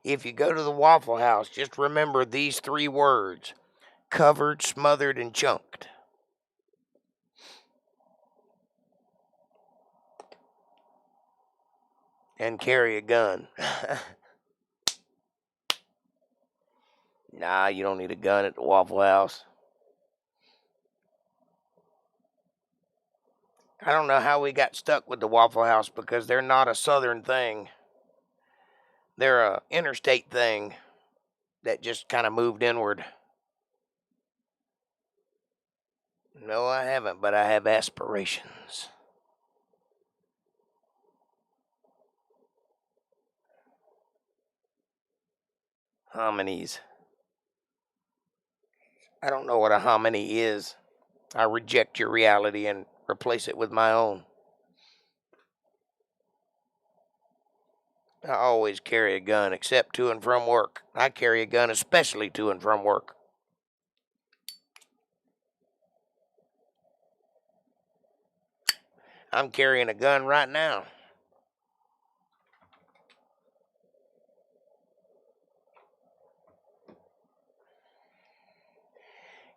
If you go to the Waffle House, just remember these three words: covered, smothered, and chunked. And carry a gun. Nah, you don't need a gun at the Waffle House. I don't know how we got stuck with the Waffle House because they're not a Southern thing. They're a interstate thing that just kind of moved inward. No, I haven't, but I have aspirations. Hominies. I don't know what a hominy is. I reject your reality and replace it with my own. I always carry a gun, except to and from work. I carry a gun especially to and from work. I'm carrying a gun right now.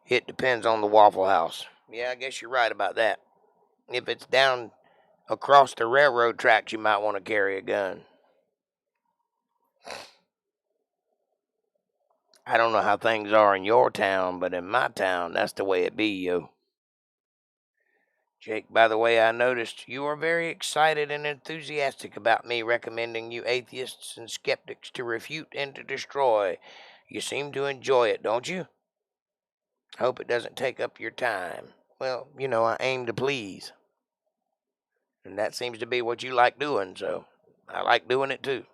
It depends on the Waffle House. Yeah, I guess you're right about that. If it's down across the railroad tracks, you might want to carry a gun. I don't know how things are in your town, but in my town, that's the way it be, yo. Jake, by the way, I noticed you are very excited and enthusiastic about me recommending you atheists and skeptics to refute and to destroy. You seem to enjoy it, don't you? Hope it doesn't take up your time. Well, I aim to please. And that seems to be what you like doing, so I like doing it too.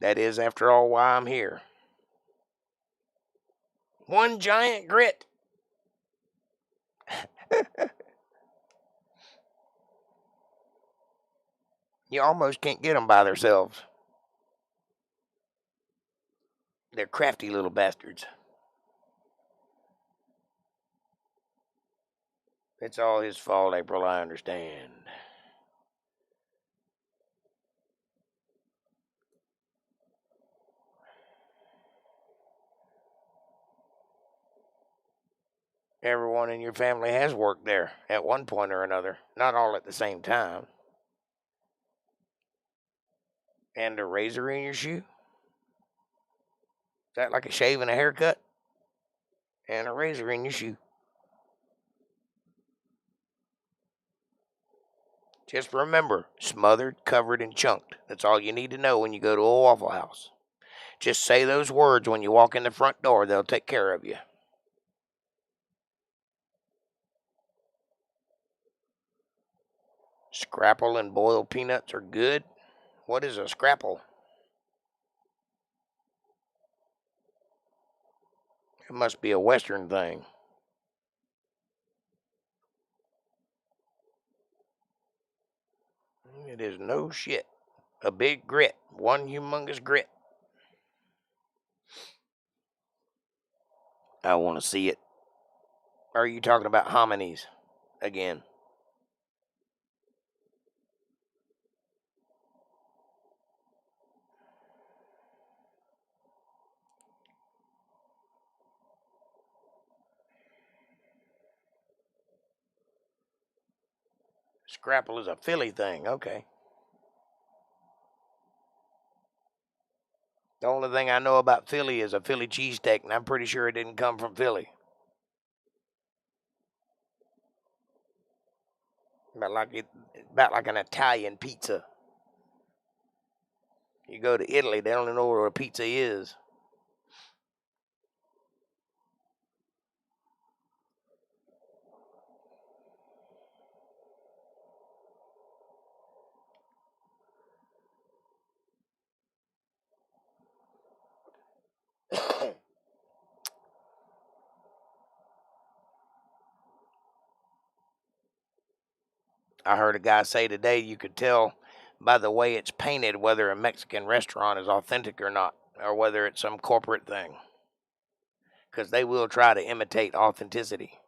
That is, after all, why I'm here. One giant grit. You almost can't get them by themselves. They're crafty little bastards. It's all his fault, April, I understand. Everyone in your family has worked there at one point or another. Not all at the same time. And a razor in your shoe? Is that like a shave and a haircut? And a razor in your shoe. Just remember, smothered, covered, and chunked. That's all you need to know when you go to a Waffle House. Just say those words when you walk in the front door. They'll take care of you. Scrapple and boiled peanuts are good. What is a scrapple? It must be a Western thing. It is no shit. A big grit. One humongous grit. I want to see it. Are you talking about hominies again? Scrapple is a Philly thing. Okay. The only thing I know about Philly is a Philly cheesesteak, and I'm pretty sure it didn't come from Philly. About like an Italian pizza. You go to Italy, they don't know where a pizza is. I heard a guy say today you could tell by the way it's painted whether a Mexican restaurant is authentic or not, or whether it's some corporate thing. Because they will try to imitate authenticity.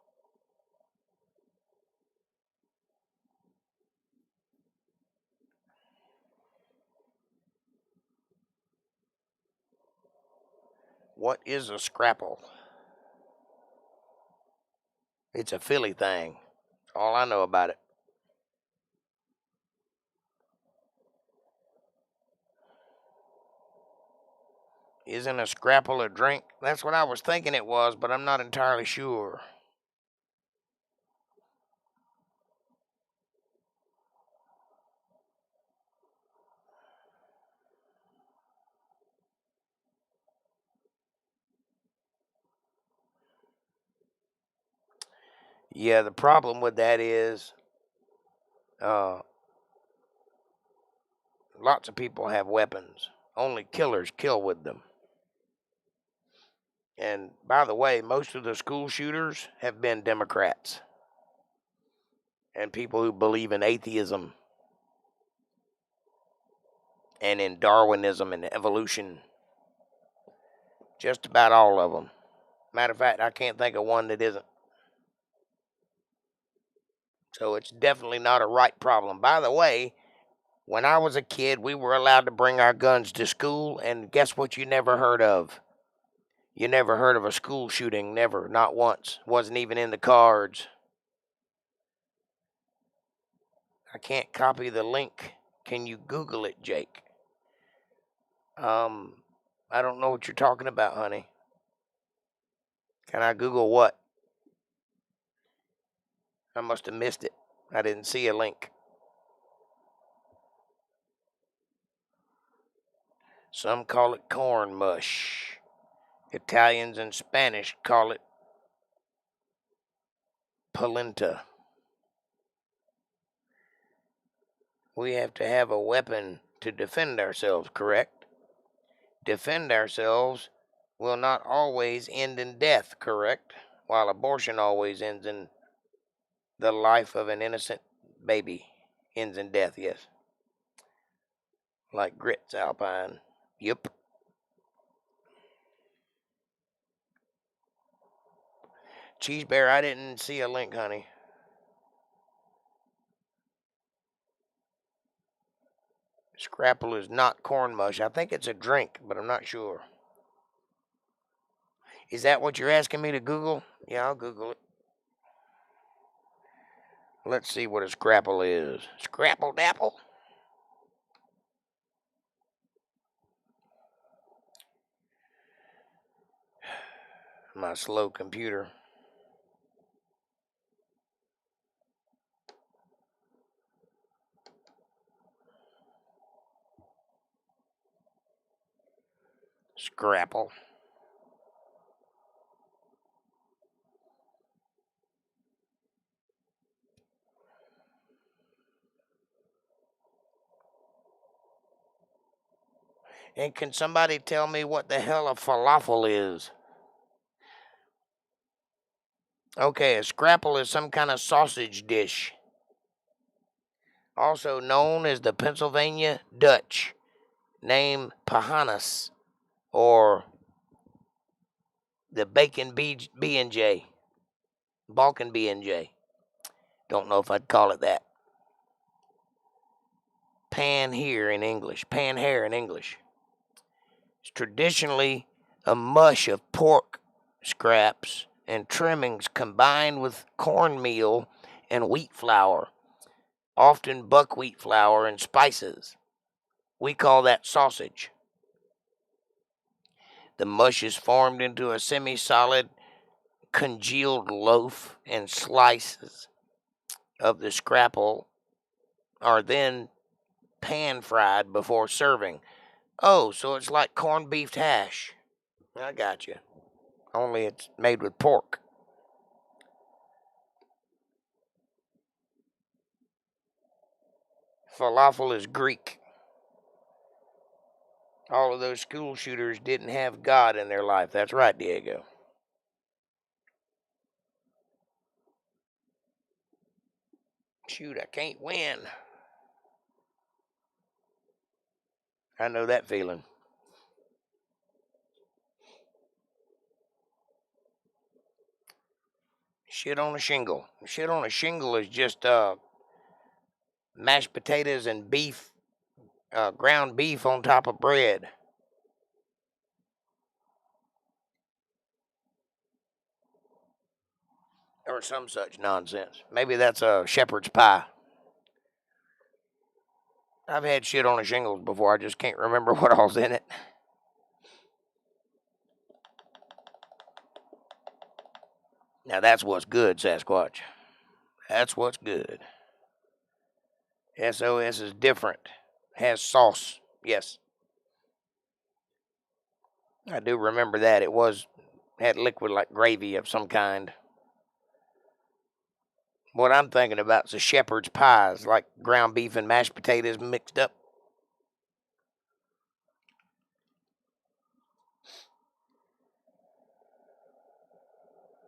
What is a scrapple? It's a Philly thing. All I know about it. Isn't a scrapple a drink? That's what I was thinking it was, but I'm not entirely sure. Yeah, the problem with that is uh, lots of people have weapons. Only killers kill with them. And by the way, most of the school shooters have been Democrats and people who believe in atheism and in Darwinism and evolution. Just about all of them. Matter of fact, I can't think of one that isn't. So it's definitely not a right problem. By the way, when I was a kid, we were allowed to bring our guns to school, and guess what you never heard of? You never heard of a school shooting, never, not once. Wasn't even in the cards. I can't copy the link. Can you Google it, Jake? I don't know what you're talking about, honey. Can I Google what? I must have missed it. I didn't see a link. Some call it corn mush. Italians and Spanish call it polenta. We have to have a weapon to defend ourselves, correct? Defend ourselves will not always end in death, correct? While abortion always ends in the life of an innocent baby. Ends in death, yes. Like grits, Alpine. Yep. Cheese Bear, I didn't see a link, honey. Scrapple is not corn mush. I think it's a drink, but I'm not sure. Is that what you're asking me to Google? Yeah, I'll Google it. Let's see what a scrapple is. Scrapple dapple? My slow computer. Scrapple. And can somebody tell me what the hell a falafel is? Okay, a scrapple is some kind of sausage dish, also known as the Pennsylvania Dutch name Pahanas or the Bacon B&J, Balkan B&J. Don't know if I'd call it that. Panhair in English. It's traditionally a mush of pork scraps and trimmings combined with cornmeal and wheat flour, often buckwheat flour and spices. We call that sausage. The mush is formed into a semi-solid congealed loaf, and slices of the scrapple are then pan-fried before serving. Oh, so it's like corned beef hash. I got you. Only it's made with pork. Falafel is Greek. All of those school shooters didn't have God in their life. That's right, Diego. Shoot, I can't win. I know that feeling. Shit on a shingle. Shit on a shingle is just mashed potatoes and beef, ground beef on top of bread. Or some such nonsense. Maybe that's a shepherd's pie. I've had shit on a shingles before. I just can't remember what all's in it. Now that's what's good, Sasquatch. That's what's good. SOS is different. Has sauce. Yes. I do remember that. It had liquid like gravy of some kind. What I'm thinking about is a shepherd's pies, like ground beef and mashed potatoes mixed up.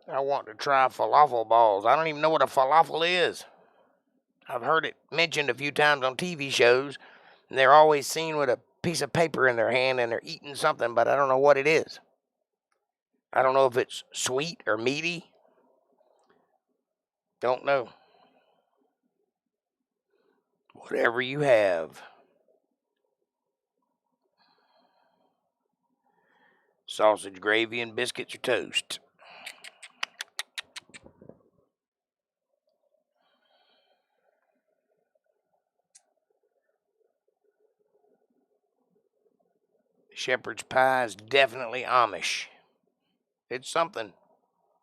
I want to try falafel balls. I don't even know what a falafel is. I've heard it mentioned a few times on TV shows, and they're always seen with a piece of paper in their hand and they're eating something, but I don't know what it is. I don't know if it's sweet or meaty. Don't know. Whatever you have. Sausage, gravy, and biscuits or toast. Shepherd's pie is definitely Amish. It's something.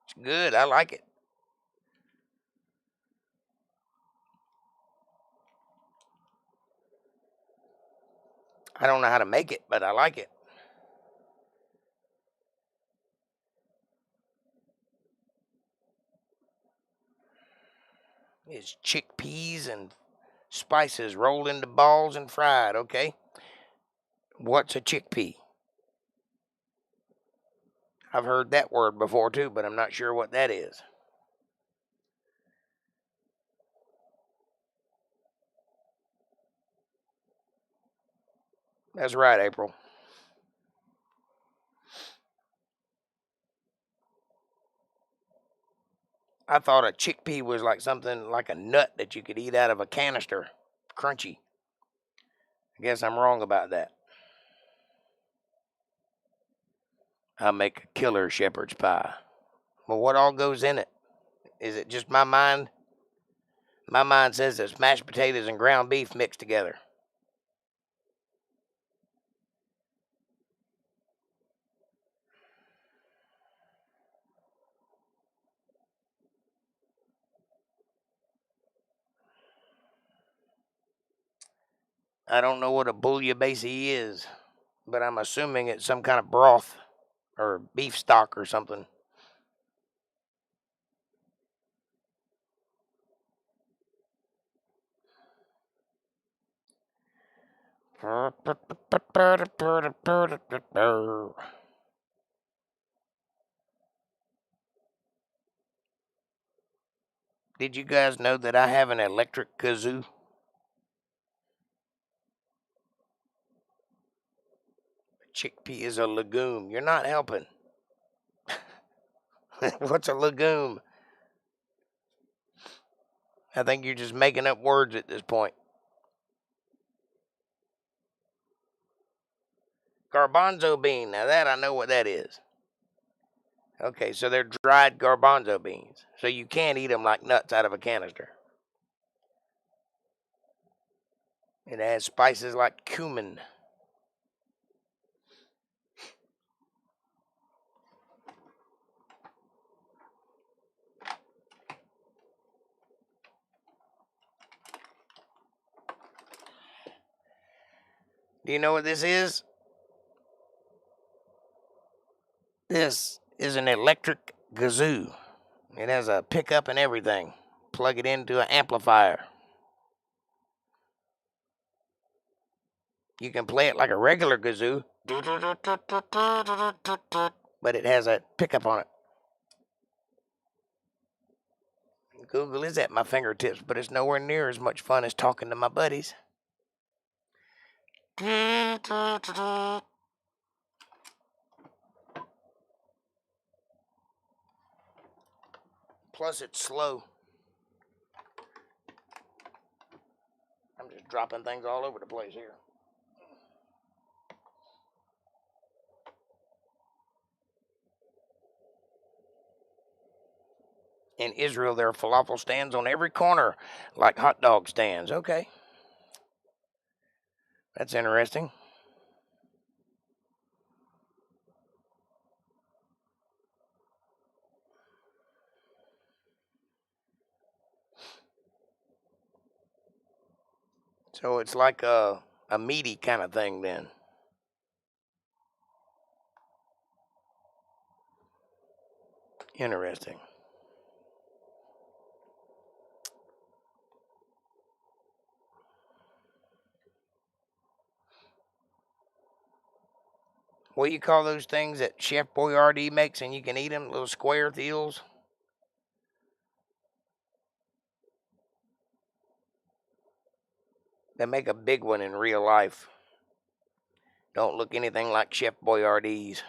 It's good. I like it. I don't know how to make it, but I like it. It's chickpeas and spices rolled into balls and fried, okay? What's a chickpea? I've heard that word before too, but I'm not sure what that is. That's right, April. I thought a chickpea was like something like a nut that you could eat out of a canister. Crunchy. I guess I'm wrong about that. I make a killer shepherd's pie. Well, what all goes in it? Is it just my mind? My mind says it's mashed potatoes and ground beef mixed together. I don't know what a bouillabaisse is, but I'm assuming it's some kind of broth or beef stock or something. Did you guys know that I have an electric kazoo? Chickpea is a legume. You're not helping. What's a legume? I think you're just making up words at this point. Garbanzo bean. Now that I know what that is. Okay, so they're dried garbanzo beans. So you can't eat them like nuts out of a canister. It has spices like cumin. Do you know what this is? This is an electric kazoo. It has a pickup and everything. Plug it into an amplifier. You can play it like a regular kazoo, but it has a pickup on it. Google is at my fingertips, but it's nowhere near as much fun as talking to my buddies. Plus, it's slow. I'm just dropping things all over the place here. In Israel, there are falafel stands on every corner, like hot dog stands. Okay. That's interesting. So it's like a meaty kind of thing then. Interesting. What do you call those things that Chef Boyardee makes and you can eat them? Little square deals? They make a big one in real life. Don't look anything like Chef Boyardee's.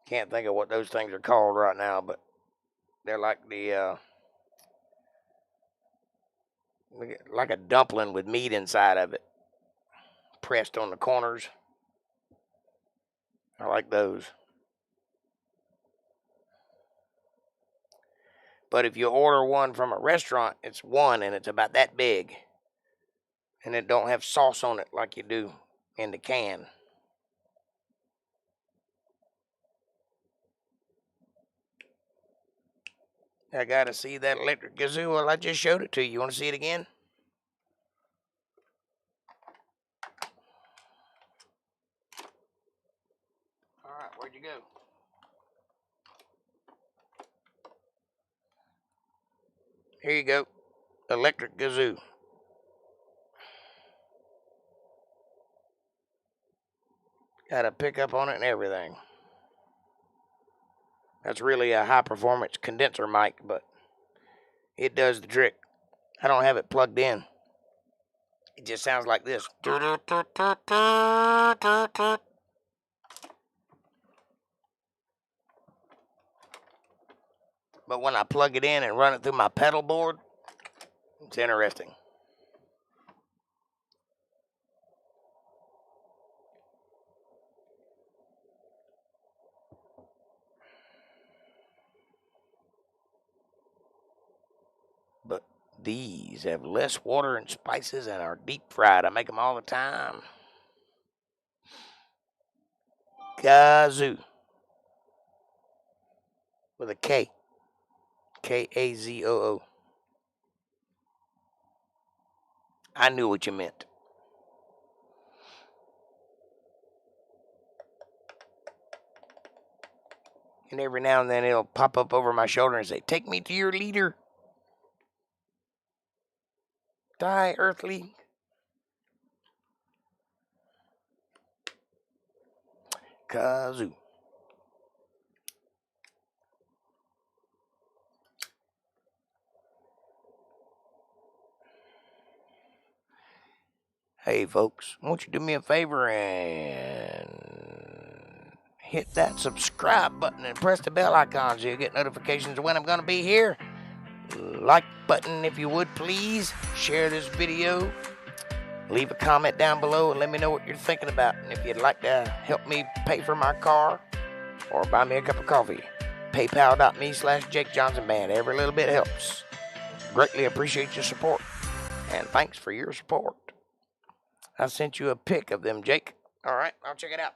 Can't think of what those things are called right now, but they're like like a dumpling with meat inside of it, pressed on the corners. I like those. But if you order one from a restaurant, it's one and it's about that big. And it don't have sauce on it like you do in the can. I gotta see that electric kazoo. Well, I just showed it to you. You want to see it again? All right, where'd you go? Here you go. Electric kazoo. Got a pickup on it and everything. That's really a high performance condenser mic, but it does the trick. I don't have it plugged in. It just sounds like this. But when I plug it in and run it through my pedal board, it's interesting. These have less water and spices and are deep fried. I make them all the time. Kazoo. With a K. K-A-Z-O-O. I knew what you meant. And every now and then it'll pop up over my shoulder and say, "Take me to your leader. Die, Earthling." Kazoo. Hey, folks, won't you do me a favor and hit that subscribe button and press the bell icon so you get notifications of when I'm going to be here. Like button if you would, please. Share this video. Leave a comment down below and let me know what you're thinking about. And if you'd like to help me pay for my car or buy me a cup of coffee, paypal.me/JakeJohnsonBand. Every little bit helps. Greatly appreciate your support. And thanks for your support. I sent you a pic of them, Jake. All right, I'll check it out.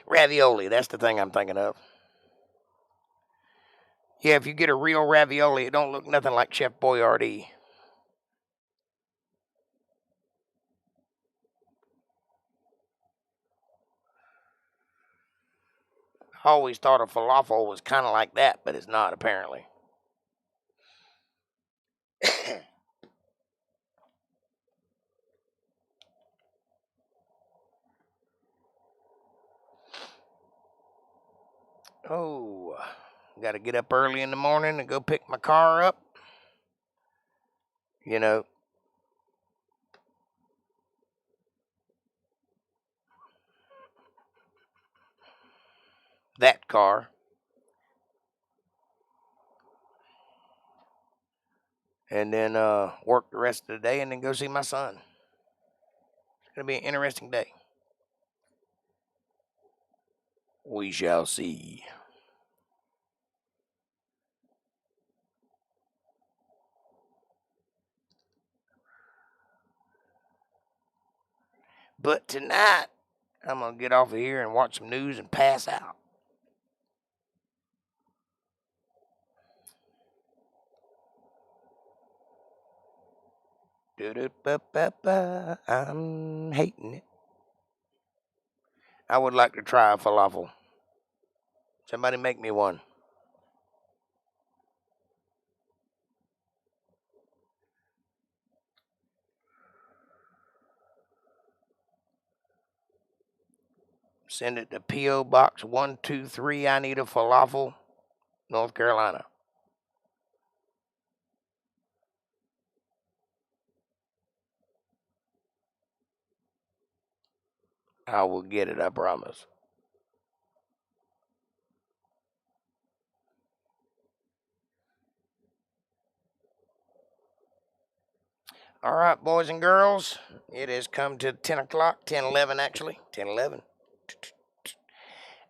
Ravioli, that's the thing I'm thinking of. Yeah, if you get a real ravioli, it don't look nothing like Chef Boyardee. I always thought a falafel was kind of like that, but it's not, apparently. Oh, got to get up early in the morning and go pick my car up. You know, that car. And then work the rest of the day and then go see my son. It's going to be an interesting day. We shall see. But tonight, I'm going to get off of here and watch some news and pass out. I'm hating it. I would like to try a falafel. Somebody make me one. Send it to P.O. Box 123. I need a falafel, North Carolina. I will get it, I promise. All right, boys and girls, it has come to 10 o'clock, 10:11 actually, 10:11.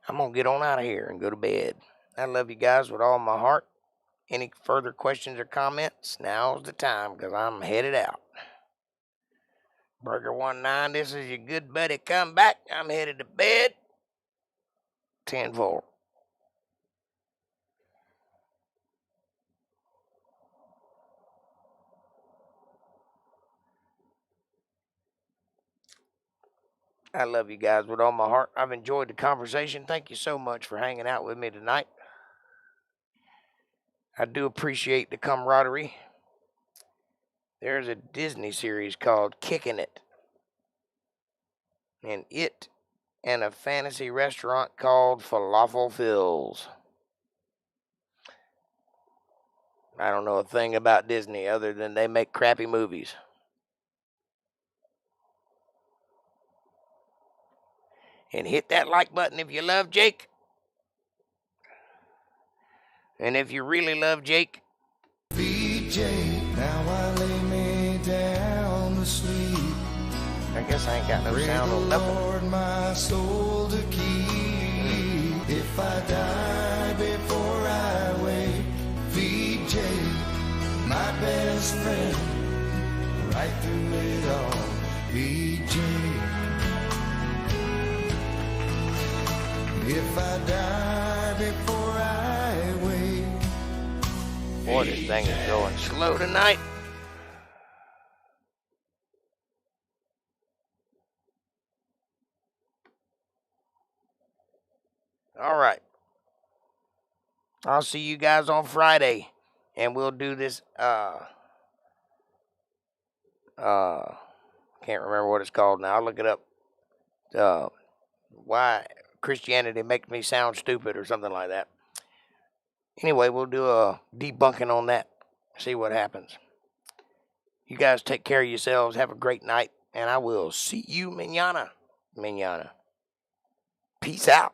I'm going to get on out of here and go to bed. I love you guys with all my heart. Any further questions or comments? Now's the time because I'm headed out. Burger19, this is your good buddy. Come back. I'm headed to bed. 10-4. I love you guys with all my heart. I've enjoyed the conversation. Thank you so much for hanging out with me tonight. I do appreciate the camaraderie. There's a Disney series called Kicking It. And it and a fantasy restaurant called Falafel Phil's. I don't know a thing about Disney other than they make crappy movies. And hit that like button if you love Jake. And if you really love Jake, VJ, now I lay me down to sleep. I guess I ain't got no sound on nothing. Lord, my soul to keep. If I die before I wake, VJ. through it all. BJ, if I die before I wake. Boy, this thing is going slow tonight. All right. I'll see you guys on Friday, and we'll do this. Can't remember what it's called now. I'll look it up. Why Christianity makes me sound stupid or something like that. Anyway, we'll do a debunking on that. See what happens. You guys take care of yourselves. Have a great night, and I will see you mañana. Peace out.